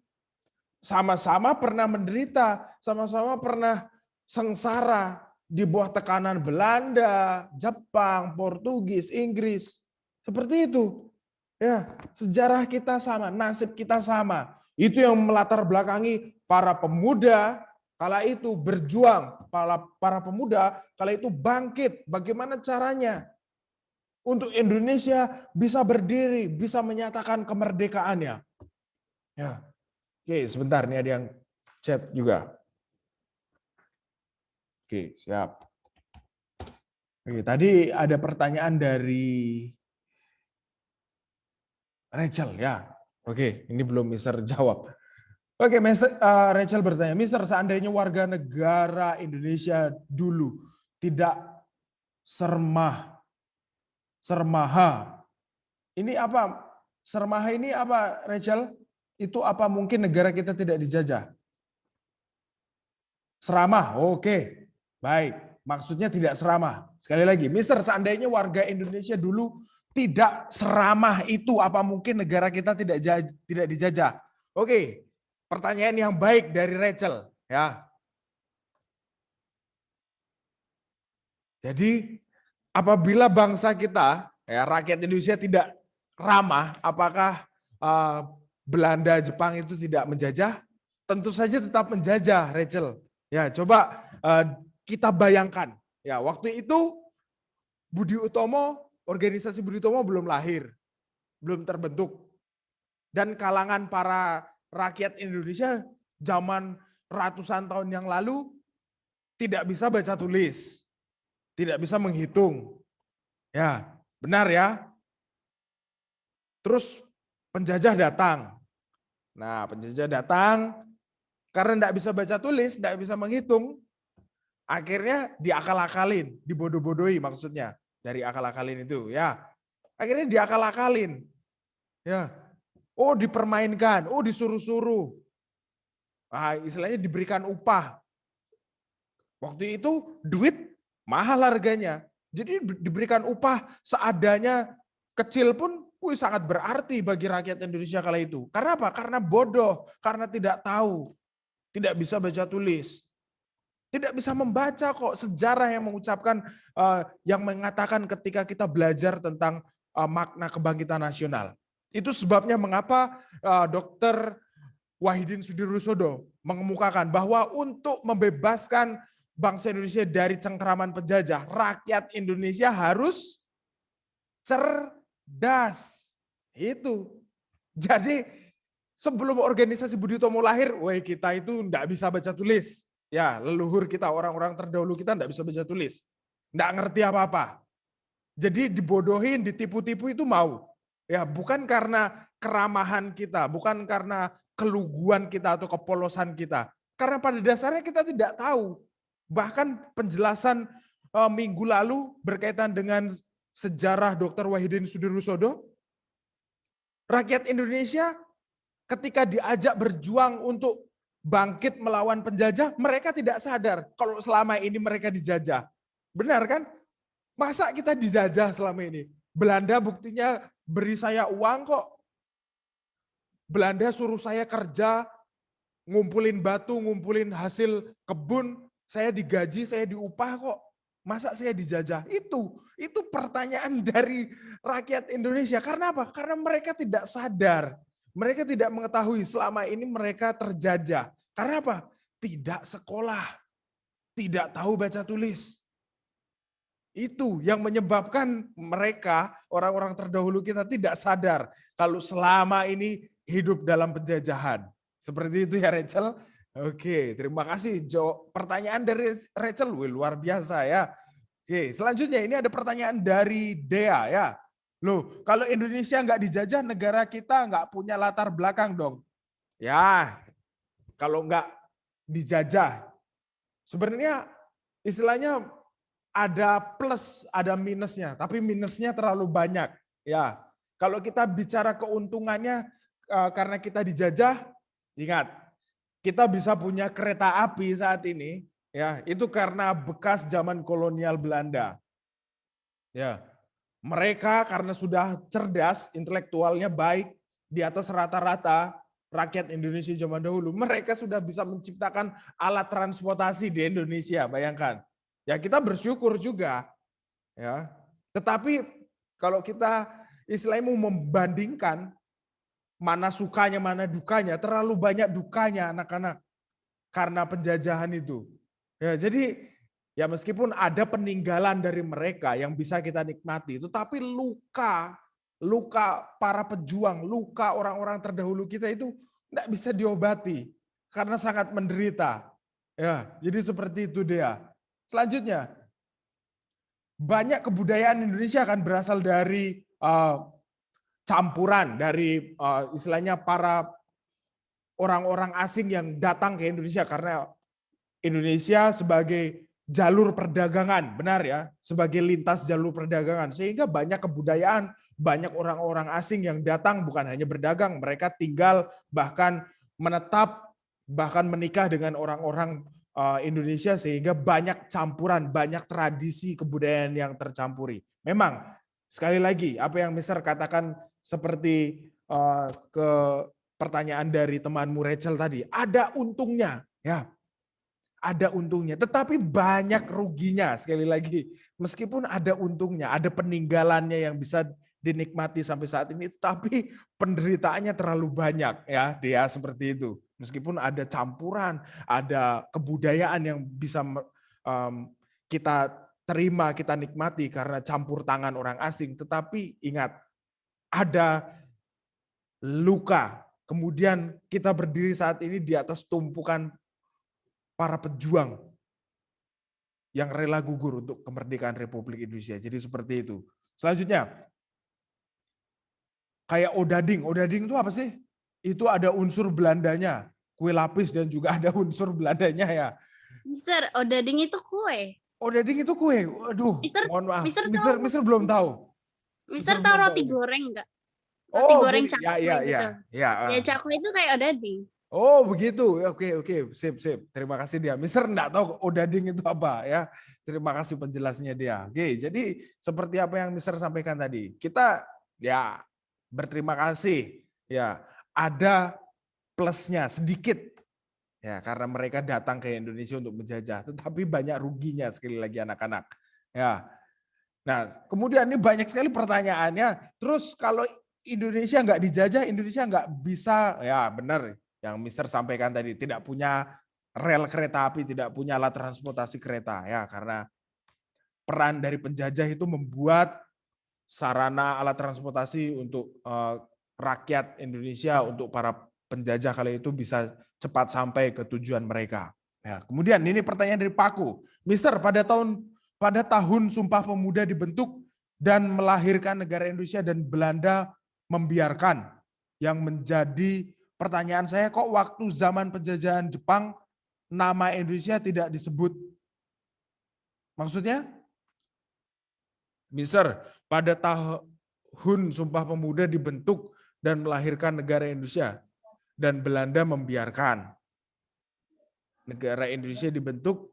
Sama-sama pernah menderita, sama-sama pernah sengsara di bawah tekanan Belanda, Jepang, Portugis, Inggris. Seperti itu. Ya, sejarah kita sama, nasib kita sama. Itu yang melatar belakangi para pemuda kala itu berjuang, para pemuda kala itu bangkit. Bagaimana caranya untuk Indonesia bisa berdiri, bisa menyatakan kemerdekaannya? Ya, oke, sebentar, ini ada yang chat juga. Oke, siap. Oke, tadi ada pertanyaan dari Rachel ya. Oke, ini belum Mister jawab. Oke, Rachel bertanya, Mister, seandainya warga negara Indonesia dulu tidak sermaha. Ini apa? Sermaha ini apa, Rachel? Itu apa mungkin negara kita tidak dijajah? Seramah, oke. Baik, maksudnya tidak seramah. Sekali lagi, Mister, seandainya warga Indonesia dulu tidak seramah itu, apa mungkin negara kita tidak dijajah? Oke. Pertanyaan yang baik dari Rachel, ya. Jadi apabila bangsa kita, ya, rakyat Indonesia tidak ramah, apakah Belanda, Jepang itu tidak menjajah? Tentu saja tetap menjajah, Rachel. Ya, coba kita bayangkan, ya, waktu itu Budi Utomo, organisasi Budi Utomo belum lahir, belum terbentuk. Dan kalangan para rakyat Indonesia zaman ratusan tahun yang lalu tidak bisa baca tulis, tidak bisa menghitung. Ya, benar ya. Terus penjajah datang. Nah, penjajah datang karena tidak bisa baca tulis, tidak bisa menghitung, akhirnya diakal-akalin, dibodoh-bodohi maksudnya. Dari akal-akalin itu, ya. Akhirnya diakal-akalin. Ya. Oh, dipermainkan, oh disuruh-suruh. Nah, istilahnya diberikan upah. Waktu itu duit mahal harganya. Jadi diberikan upah seadanya, kecil pun sangat berarti bagi rakyat Indonesia kala itu. Karena apa? Karena bodoh, karena tidak tahu. Tidak bisa baca tulis. Tidak bisa membaca kok sejarah yang mengucapkan, yang mengatakan ketika kita belajar tentang makna kebangkitan nasional. Itu sebabnya mengapa Dr. Wahidin Sudirosodo mengemukakan bahwa untuk membebaskan bangsa Indonesia dari cengkeraman penjajah, rakyat Indonesia harus cerdas. Itu. Jadi sebelum organisasi Budi Utomo lahir, kita itu enggak bisa baca tulis. Ya, leluhur kita, orang-orang terdahulu kita enggak bisa baca tulis. Enggak ngerti apa-apa. Jadi dibodohin, ditipu-tipu itu mau. Ya, bukan karena keramahan kita, bukan karena keluguan kita atau kepolosan kita. Karena pada dasarnya kita tidak tahu. Bahkan penjelasan minggu lalu berkaitan dengan sejarah Dr. Wahidin Sudirosodo, rakyat Indonesia ketika diajak berjuang untuk bangkit melawan penjajah, mereka tidak sadar kalau selama ini mereka dijajah. Benar kan? Masa kita dijajah selama ini? Belanda buktinya beri saya uang kok. Belanda suruh saya kerja, ngumpulin batu, ngumpulin hasil kebun, saya digaji, saya diupah kok. Masa saya dijajah? Itu pertanyaan dari rakyat Indonesia. Karena apa? Karena mereka tidak sadar. Mereka tidak mengetahui selama ini mereka terjajah. Karena apa? Tidak sekolah. Tidak tahu baca tulis. Itu yang menyebabkan mereka, orang-orang terdahulu kita tidak sadar kalau selama ini hidup dalam penjajahan. Seperti itu ya Rachel? Oke, terima kasih. Pertanyaan dari Rachel, luar biasa ya. Oke, selanjutnya ini ada pertanyaan dari Dea ya. Loh, kalau Indonesia nggak dijajah, negara kita nggak punya latar belakang dong. Ya, kalau nggak dijajah. Sebenarnya istilahnya ada plus, ada minusnya, tapi minusnya terlalu banyak. Ya, kalau kita bicara keuntungannya karena kita dijajah, ingat, kita bisa punya kereta api saat ini, ya, itu karena bekas zaman kolonial Belanda. Ya, mereka karena sudah cerdas, intelektualnya baik, di atas rata-rata rakyat Indonesia zaman dahulu, mereka sudah bisa menciptakan alat transportasi di Indonesia, bayangkan. Ya kita bersyukur juga, ya. Tetapi kalau kita istilahnya mau membandingkan mana sukanya mana dukanya, terlalu banyak dukanya anak-anak karena penjajahan itu. Ya jadi ya meskipun ada peninggalan dari mereka yang bisa kita nikmati, tetapi luka para pejuang, luka orang-orang terdahulu kita itu tidak bisa diobati karena sangat menderita. Ya jadi seperti itu dia. Selanjutnya, banyak kebudayaan Indonesia akan berasal dari campuran, dari istilahnya para orang-orang asing yang datang ke Indonesia karena Indonesia sebagai jalur perdagangan, benar ya, sebagai lintas jalur perdagangan. Sehingga banyak kebudayaan, banyak orang-orang asing yang datang bukan hanya berdagang, mereka tinggal bahkan menetap, bahkan menikah dengan orang-orang Indonesia sehingga banyak campuran, banyak tradisi kebudayaan yang tercampuri. Memang sekali lagi apa yang Mister katakan seperti ke pertanyaan dari temanmu Rachel tadi, ada untungnya, ya. Ada untungnya, tetapi banyak ruginya sekali lagi. Meskipun ada untungnya, ada peninggalannya yang bisa dinikmati sampai saat ini, tapi penderitaannya terlalu banyak ya, dia seperti itu. Meskipun ada campuran, ada kebudayaan yang bisa kita terima, kita nikmati karena campur tangan orang asing. Tetapi ingat, ada luka. Kemudian kita berdiri saat ini di atas tumpukan para pejuang yang rela gugur untuk kemerdekaan Republik Indonesia. Jadi seperti itu. Selanjutnya, kayak odading. Odading itu apa sih? Itu ada unsur Belandanya. Kue lapis dan juga ada unsur Belandanya ya. Mister, odading itu kue. Odading itu kue. Waduh, Mister, mohon maaf. Mister Mister belum tahu. Mister Mister tahu belum roti tahu. goreng enggak? Roti goreng ya, cakwe ya, gitu. ya. Ya cakwe itu kayak odading. Oh begitu, oke, sip. Terima kasih dia. Mister enggak tahu odading itu apa ya. Terima kasih penjelasannya dia. Oke, jadi seperti apa yang Mister sampaikan tadi, kita ya berterima kasih ya. Ada plusnya sedikit ya karena mereka datang ke Indonesia untuk menjajah, tetapi banyak ruginya sekali lagi anak-anak ya. Nah kemudian ini banyak sekali pertanyaannya. Terus kalau Indonesia nggak dijajah, Indonesia nggak bisa ya benar. Yang Mister sampaikan tadi, tidak punya rel kereta api, tidak punya alat transportasi kereta ya, karena peran dari penjajah itu membuat sarana alat transportasi untuk rakyat Indonesia, untuk para penjajah kali itu bisa cepat sampai ke tujuan mereka. Ya, kemudian ini pertanyaan dari Paku. Mister, pada tahun Sumpah Pemuda dibentuk dan melahirkan negara Indonesia dan Belanda membiarkan. Yang menjadi pertanyaan saya, kok waktu zaman penjajahan Jepang nama Indonesia tidak disebut? Maksudnya? Mister, pada tahun Sumpah Pemuda dibentuk dan melahirkan negara Indonesia dan Belanda membiarkan. Negara Indonesia dibentuk,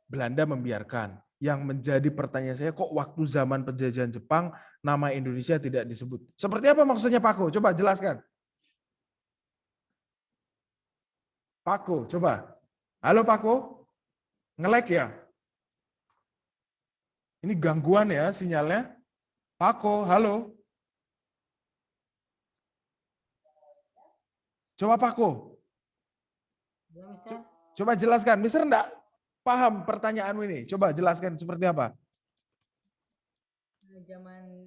Belanda membiarkan. Yang menjadi pertanyaan saya, kok waktu zaman penjajahan Jepang nama Indonesia tidak disebut? Seperti apa maksudnya Paku? Coba jelaskan. Paku, coba. Halo Paku, nge-lag ya? Ini gangguan ya sinyalnya. Paku, halo. Coba Paku. Coba jelaskan. Mister enggak paham pertanyaanmu ini. Coba jelaskan seperti apa. Zaman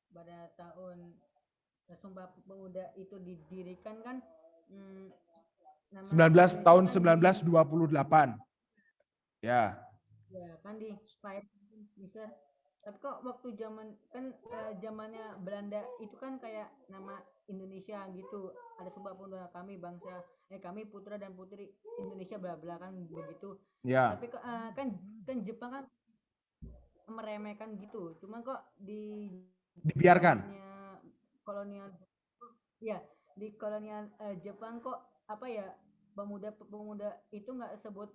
pada tahun Sumpah Pemuda itu didirikan kan tahun 1928. Ya. Ya kan di Spire bisa. Tapi kok waktu zaman kan zamannya Belanda itu kan kayak nama Indonesia gitu. Ada Sumpah Pemuda, kami bangsa kami putra dan putri Indonesia bla bla kan begitu. Ya. Tapi kan Jepang kan meremehkan gitu. Cuma kok dibiarkan. Kolonial ya, di kolonial Jepang kok apa ya, pemuda itu nggak sebut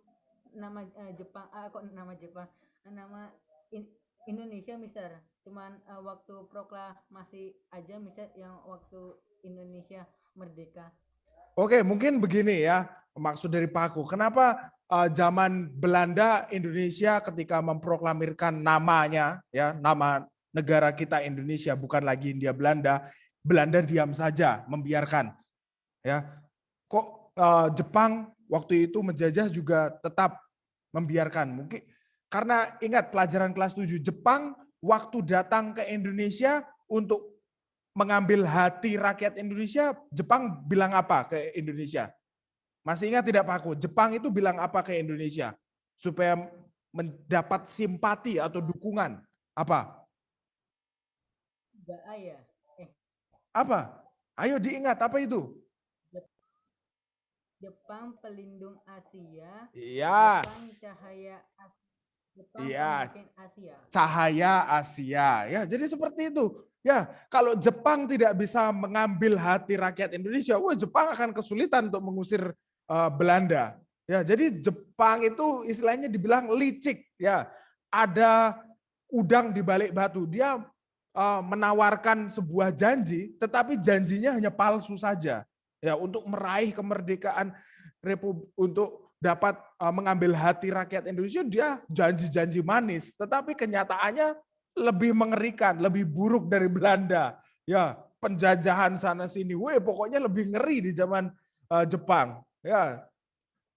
nama Jepang, kok nama Jepang, nama Indonesia misalnya, cuman waktu proklamasi aja misalnya yang waktu Indonesia merdeka. Oke, mungkin begini ya maksud dari Paku. Kenapa zaman Belanda Indonesia ketika memproklamirkan namanya ya, nama negara kita Indonesia bukan lagi Hindia Belanda, Belanda diam saja membiarkan ya. Kok Jepang waktu itu menjajah juga tetap membiarkan? Mungkin karena ingat pelajaran kelas 7, Jepang waktu datang ke Indonesia untuk mengambil hati rakyat Indonesia, Jepang bilang apa ke Indonesia? Masih ingat tidak Pak Aku? Jepang itu bilang apa ke Indonesia? Supaya mendapat simpati atau dukungan. Apa? Apa? Ayo diingat, apa itu? Jepang pelindung Asia. Iya. Jepang cahaya Asia. Jepang iya. Asia. Cahaya Asia. Ya, jadi seperti itu. Ya, kalau Jepang tidak bisa mengambil hati rakyat Indonesia, wah Jepang akan kesulitan untuk mengusir Belanda. Ya, jadi Jepang itu istilahnya dibilang licik. Ya, ada udang di balik batu. Dia menawarkan sebuah janji, tetapi janjinya hanya palsu saja. Ya, untuk meraih kemerdekaan untuk dapat mengambil hati rakyat Indonesia, dia janji-janji manis, tetapi kenyataannya lebih mengerikan, lebih buruk dari Belanda. Ya, penjajahan sana sini, pokoknya lebih ngeri di zaman Jepang. Ya,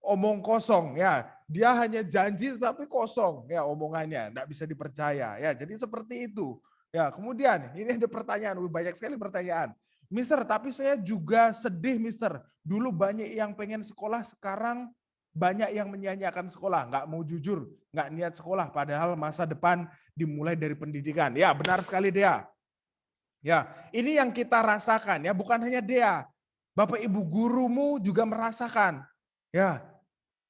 omong kosong. Ya, dia hanya janji tapi kosong ya omongannya, enggak bisa dipercaya. Ya, jadi seperti itu. Ya, kemudian ini ada pertanyaan, banyak sekali pertanyaan. Mister, tapi saya juga sedih, Mister. Dulu banyak yang pengen sekolah, sekarang banyak yang menyanyiakan sekolah, nggak mau jujur, nggak niat sekolah, padahal masa depan dimulai dari pendidikan. Ya, benar sekali Dea. Ya, ini yang kita rasakan ya, bukan hanya Dea. Bapak Ibu gurumu juga merasakan. Ya,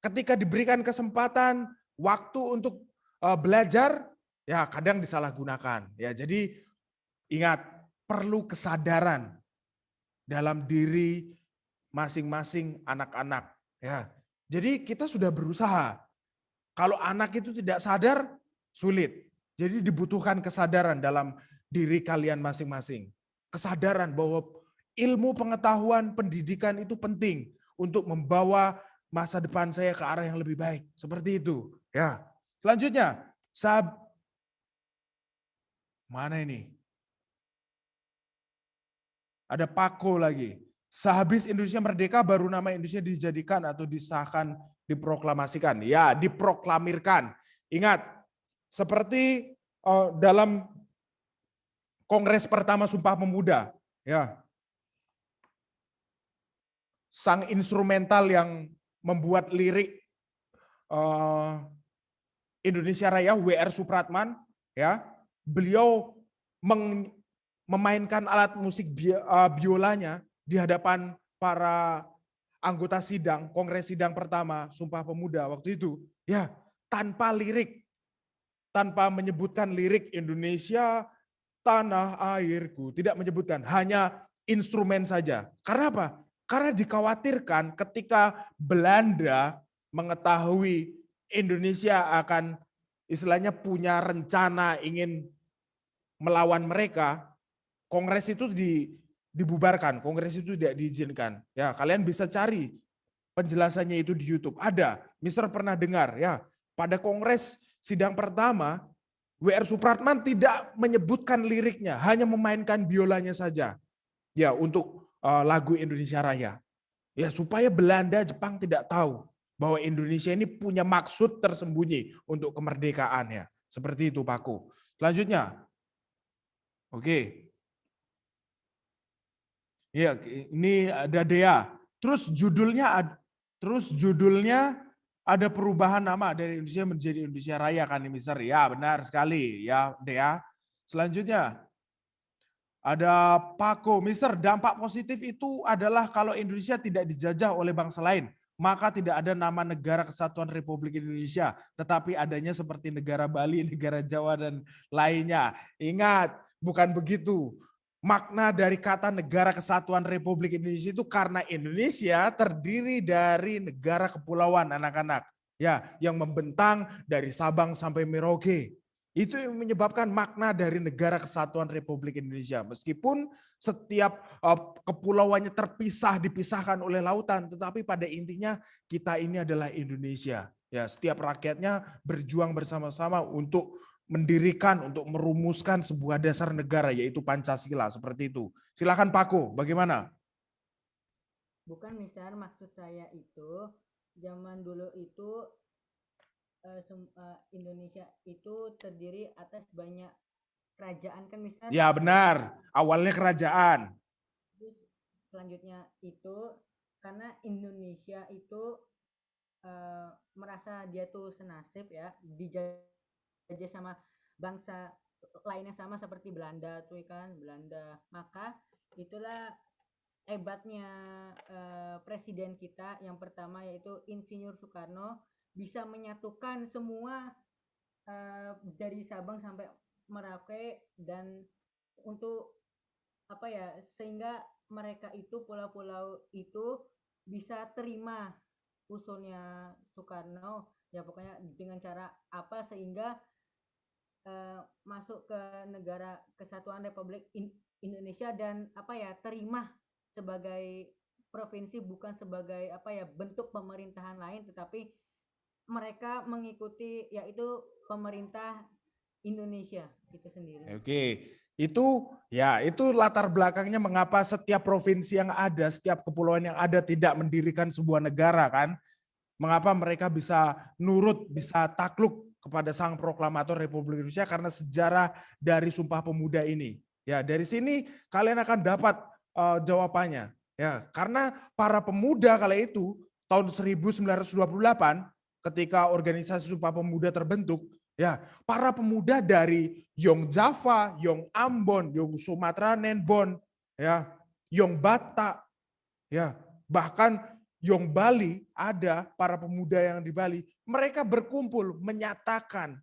ketika diberikan kesempatan, waktu untuk belajar, ya kadang disalahgunakan. Ya, jadi ingat, perlu kesadaran dalam diri masing-masing anak-anak. Ya, jadi kita sudah berusaha. Kalau anak itu tidak sadar, sulit. Jadi dibutuhkan kesadaran dalam diri kalian masing-masing. Kesadaran bahwa ilmu pengetahuan pendidikan itu penting untuk membawa masa depan saya ke arah yang lebih baik. Seperti itu. Ya. Selanjutnya, mana ini? Ada Pako lagi. Sehabis Indonesia merdeka baru nama Indonesia dijadikan atau disahkan, diproklamasikan. Ya, diproklamirkan. Ingat, seperti dalam Kongres pertama Sumpah Pemuda, ya. Sang instrumental yang membuat lirik Indonesia Raya, W.R. Supratman, ya. Beliau memainkan alat musik biolanya di hadapan para anggota sidang, Kongres sidang pertama Sumpah Pemuda waktu itu, ya, tanpa lirik, tanpa menyebutkan lirik Indonesia tanah airku, tidak menyebutkan, hanya instrumen saja. Karena apa? Karena dikhawatirkan ketika Belanda mengetahui Indonesia akan istilahnya punya rencana ingin melawan mereka, Kongres itu dibubarkan, Kongres itu tidak diizinkan. Ya, kalian bisa cari penjelasannya itu di YouTube. Ada, Mister pernah dengar ya, pada Kongres sidang pertama W.R. Supratman tidak menyebutkan liriknya, hanya memainkan biolanya saja. Ya, untuk lagu Indonesia Raya. Ya, supaya Belanda, Jepang tidak tahu bahwa Indonesia ini punya maksud tersembunyi untuk kemerdekaan ya. Seperti itu, Paku. Selanjutnya. Oke. Ya, ini ada Dea. Terus judulnya ada perubahan nama dari Indonesia menjadi Indonesia Raya kan, Mister? Ya, benar sekali ya, Dea. Selanjutnya ada Pako, Mister. Dampak positif itu adalah kalau Indonesia tidak dijajah oleh bangsa lain, maka tidak ada nama Negara Kesatuan Republik Indonesia, tetapi adanya seperti negara Bali, negara Jawa dan lainnya. Ingat, bukan begitu. Makna dari kata Negara Kesatuan Republik Indonesia itu karena Indonesia terdiri dari negara kepulauan, anak-anak. Ya, yang membentang dari Sabang sampai Merauke. Itu yang menyebabkan makna dari Negara Kesatuan Republik Indonesia. Meskipun setiap kepulauannya dipisahkan oleh lautan, tetapi pada intinya kita ini adalah Indonesia. Ya, setiap rakyatnya berjuang bersama-sama untuk mendirikan, untuk merumuskan sebuah dasar negara, yaitu Pancasila, seperti itu. Silakan Pako, bagaimana? Bukan, Mister, maksud saya itu, zaman dulu itu Indonesia itu terdiri atas banyak kerajaan kan, Mister? Ya benar, awalnya kerajaan. Terus selanjutnya itu, karena Indonesia itu merasa dia tuh senasib ya, dijajah sama bangsa lainnya sama seperti Belanda tuh kan, Belanda. Maka itulah hebatnya presiden kita yang pertama, yaitu Insinyur Soekarno, bisa menyatukan semua dari Sabang sampai Merauke, dan untuk apa ya, sehingga mereka itu pulau-pulau itu bisa terima usulnya Soekarno ya, pokoknya dengan cara apa sehingga masuk ke Negara Kesatuan Republik Indonesia dan apa ya, terima sebagai provinsi, bukan sebagai apa ya, bentuk pemerintahan lain, tetapi mereka mengikuti yaitu pemerintah Indonesia itu sendiri. Oke, itu latar belakangnya mengapa setiap provinsi yang ada, setiap kepulauan yang ada tidak mendirikan sebuah negara kan. Mengapa mereka bisa nurut, bisa takluk kepada sang proklamator Republik Indonesia? Karena sejarah dari Sumpah Pemuda ini. Ya, dari sini kalian akan dapat jawabannya. Ya, karena para pemuda kala itu tahun 1928 ketika organisasi Sumpah Pemuda terbentuk, ya, para pemuda dari Yong Java, Yong Ambon, Yong Sumatera, Nenbon, ya, Yong Batak, ya, bahkan Yong Bali, ada para pemuda yang di Bali, mereka berkumpul menyatakan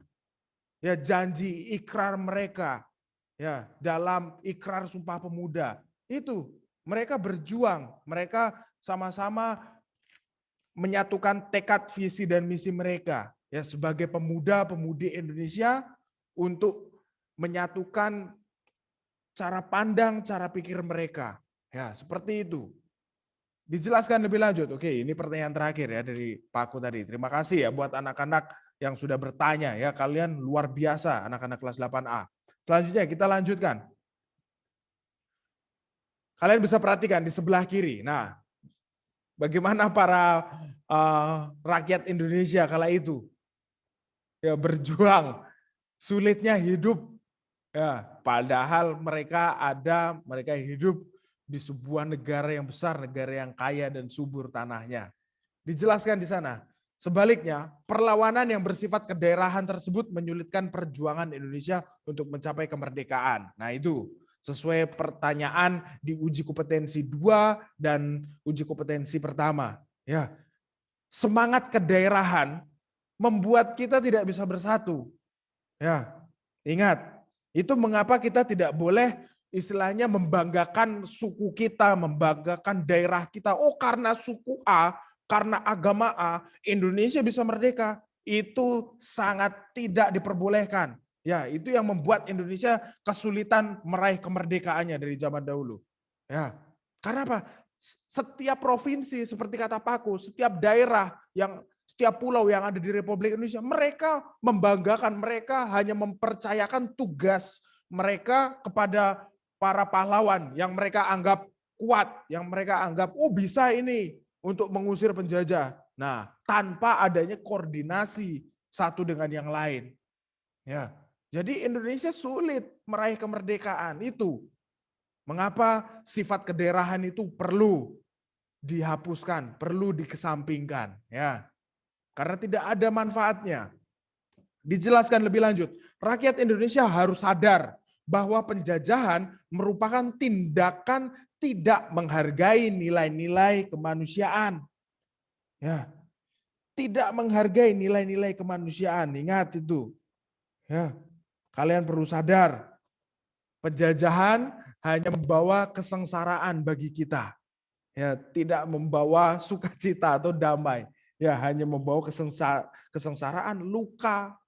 ya janji ikrar mereka ya dalam ikrar Sumpah Pemuda. Itu mereka berjuang, mereka sama-sama menyatukan tekad, visi dan misi mereka ya sebagai pemuda-pemudi Indonesia untuk menyatukan cara pandang, cara pikir mereka. Ya, seperti itu. Dijelaskan lebih lanjut. Oke, ini pertanyaan terakhir ya dari Pak Aku tadi. Terima kasih ya buat anak-anak yang sudah bertanya ya. Kalian luar biasa anak-anak kelas 8A. Selanjutnya kita lanjutkan. Kalian bisa perhatikan di sebelah kiri. Nah, bagaimana para rakyat Indonesia kala itu ya berjuang, sulitnya hidup ya, padahal mereka hidup di sebuah negara yang besar, negara yang kaya dan subur tanahnya. Dijelaskan di sana. Sebaliknya, perlawanan yang bersifat kedaerahan tersebut menyulitkan perjuangan Indonesia untuk mencapai kemerdekaan. Nah, itu sesuai pertanyaan di uji kompetensi 2 dan uji kompetensi pertama. Ya, semangat kedaerahan membuat kita tidak bisa bersatu. Ya, ingat, itu mengapa kita tidak boleh istilahnya membanggakan suku kita, membanggakan daerah kita. Oh, karena suku A, karena agama A, Indonesia bisa merdeka. Itu sangat tidak diperbolehkan. Ya, itu yang membuat Indonesia kesulitan meraih kemerdekaannya dari zaman dahulu. Ya, karena apa? Setiap provinsi seperti kata Paku, setiap daerah setiap pulau yang ada di Republik Indonesia, mereka membanggakan, mereka hanya mempercayakan tugas mereka kepada para pahlawan yang mereka anggap kuat, yang mereka anggap oh bisa ini untuk mengusir penjajah. Nah, tanpa adanya koordinasi satu dengan yang lain. Ya. Jadi Indonesia sulit meraih kemerdekaan itu. Mengapa sifat kedaerahan itu perlu dihapuskan, perlu dikesampingkan, ya. Karena tidak ada manfaatnya. Dijelaskan lebih lanjut, rakyat Indonesia harus sadar bahwa penjajahan merupakan tindakan tidak menghargai nilai-nilai kemanusiaan. Ya, tidak menghargai nilai-nilai kemanusiaan. Ingat itu. Ya, kalian perlu sadar, penjajahan hanya membawa kesengsaraan bagi kita. Ya, tidak membawa sukacita atau damai. Ya, hanya membawa kesengsaraan, luka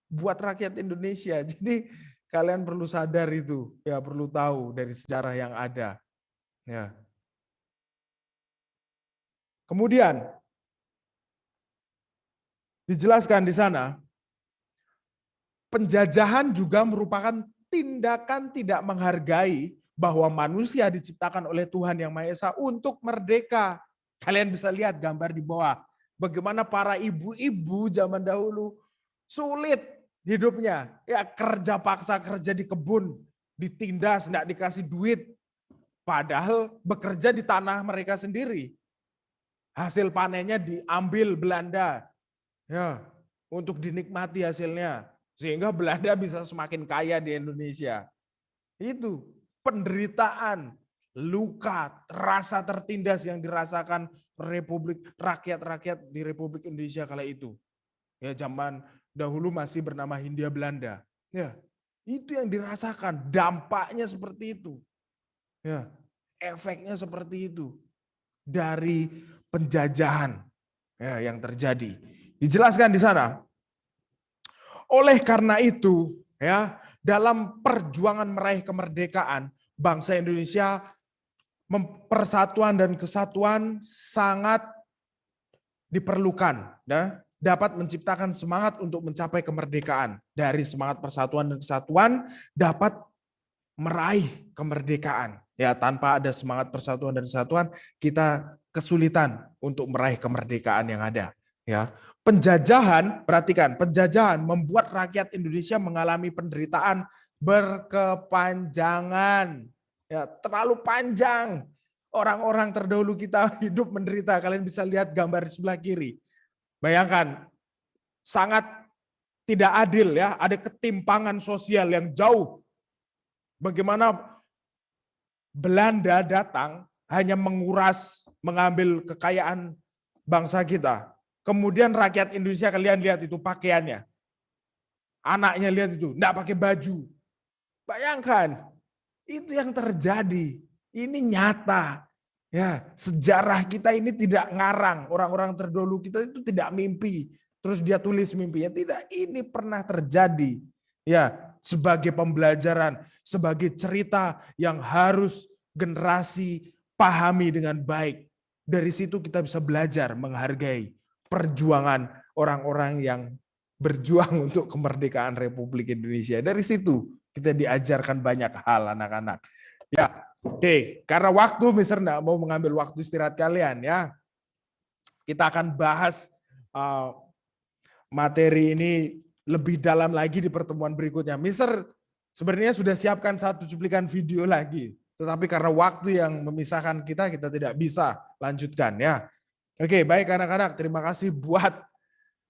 buat rakyat Indonesia. Jadi kalian perlu sadar itu, ya perlu tahu dari sejarah yang ada. Ya. Kemudian dijelaskan di sana, penjajahan juga merupakan tindakan tidak menghargai bahwa manusia diciptakan oleh Tuhan Yang Maha Esa untuk merdeka. Kalian bisa lihat gambar di bawah, bagaimana para ibu-ibu zaman dahulu sulit hidupnya, ya kerja paksa, kerja di kebun, ditindas, enggak dikasih duit. Padahal bekerja di tanah mereka sendiri. Hasil panennya diambil Belanda, ya, untuk dinikmati hasilnya. Sehingga Belanda bisa semakin kaya di Indonesia. Itu penderitaan, luka, rasa tertindas yang dirasakan rakyat-rakyat di Republik Indonesia kala itu. Ya, zaman dahulu masih bernama Hindia Belanda. Ya, itu yang dirasakan, dampaknya seperti itu. Ya, efeknya seperti itu dari penjajahan ya, yang terjadi. Dijelaskan di sana. Oleh karena itu, ya, dalam perjuangan meraih kemerdekaan, bangsa Indonesia persatuan dan kesatuan sangat diperlukan, ya. Dapat menciptakan semangat untuk mencapai kemerdekaan. Dari semangat persatuan dan kesatuan dapat meraih kemerdekaan. Ya, tanpa ada semangat persatuan dan kesatuan, kita kesulitan untuk meraih kemerdekaan yang ada. Ya, penjajahan, perhatikan, penjajahan membuat rakyat Indonesia mengalami penderitaan berkepanjangan. Ya, terlalu panjang. Orang-orang terdahulu kita hidup menderita. Kalian bisa lihat gambar di sebelah kiri. Bayangkan, sangat tidak adil ya, ada ketimpangan sosial yang jauh. Bagaimana Belanda datang hanya menguras, mengambil kekayaan bangsa kita. Kemudian rakyat Indonesia, kalian lihat itu pakaiannya. Anaknya lihat itu, enggak pakai baju. Bayangkan, itu yang terjadi. Ini nyata. Ya, sejarah kita ini tidak ngarang. Orang-orang terdahulu kita itu tidak mimpi. Terus dia tulis mimpinya. Tidak, ini pernah terjadi. Ya, sebagai pembelajaran, sebagai cerita yang harus generasi pahami dengan baik. Dari situ kita bisa belajar menghargai perjuangan orang-orang yang berjuang untuk kemerdekaan Republik Indonesia. Dari situ kita diajarkan banyak hal anak-anak. Ya, oke. Karena waktu, Mister nggak mau mengambil waktu istirahat kalian ya. Kita akan bahas materi ini lebih dalam lagi di pertemuan berikutnya. Mister sebenarnya sudah siapkan satu cuplikan video lagi. Tetapi karena waktu yang memisahkan kita tidak bisa lanjutkan ya. Oke, baik anak-anak. Terima kasih buat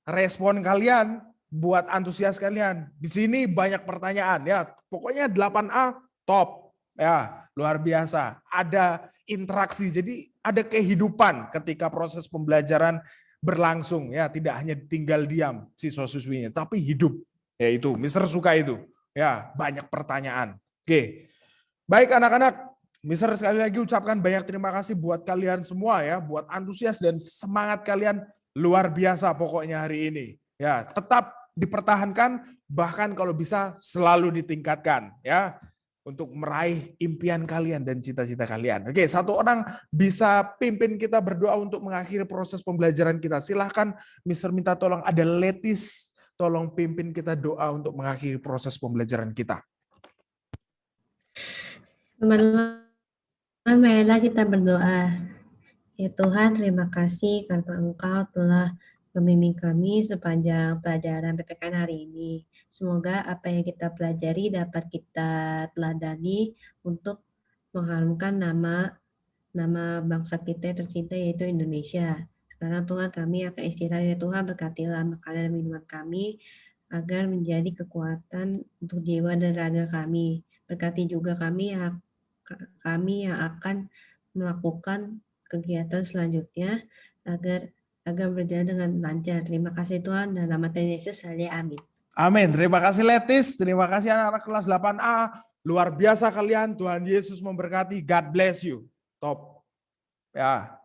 respon kalian, buat antusias kalian. Di sini banyak pertanyaan ya. Pokoknya 8A top. Ya, luar biasa. Ada interaksi. Jadi ada kehidupan ketika proses pembelajaran berlangsung ya, tidak hanya tinggal diam siswa-siswinya, tapi hidup. Ya itu, Mister suka itu. Ya, banyak pertanyaan. Oke. Baik anak-anak, Mister sekali lagi ucapkan banyak terima kasih buat kalian semua ya, buat antusias dan semangat kalian luar biasa pokoknya hari ini. Ya, tetap dipertahankan, bahkan kalau bisa selalu ditingkatkan ya, untuk meraih impian kalian dan cita-cita kalian. Oke, satu orang bisa pimpin kita berdoa untuk mengakhiri proses pembelajaran kita. Silahkan Mister minta tolong, ada Letis, tolong pimpin kita doa untuk mengakhiri proses pembelajaran kita. Teman-teman, marilah kita berdoa. Ya Tuhan, terima kasih karena Engkau telah membimbing kami sepanjang pelajaran PPKN hari ini. Semoga apa yang kita pelajari dapat kita teladani untuk mengharumkan nama bangsa kita yang tercinta yaitu Indonesia. Sekarang Tuhan, kami akan istirahat ya Tuhan, berkatilah makanan dan minuman kami agar menjadi kekuatan untuk jiwa dan raga kami. Berkati juga kami yang akan melakukan kegiatan selanjutnya agar berjalan dengan lancar. Terima kasih Tuhan, dan nama Tuhan Yesus, amin. Amin. Terima kasih Letis, terima kasih anak-anak kelas 8A. Luar biasa kalian, Tuhan Yesus memberkati. God bless you. Top. Ya.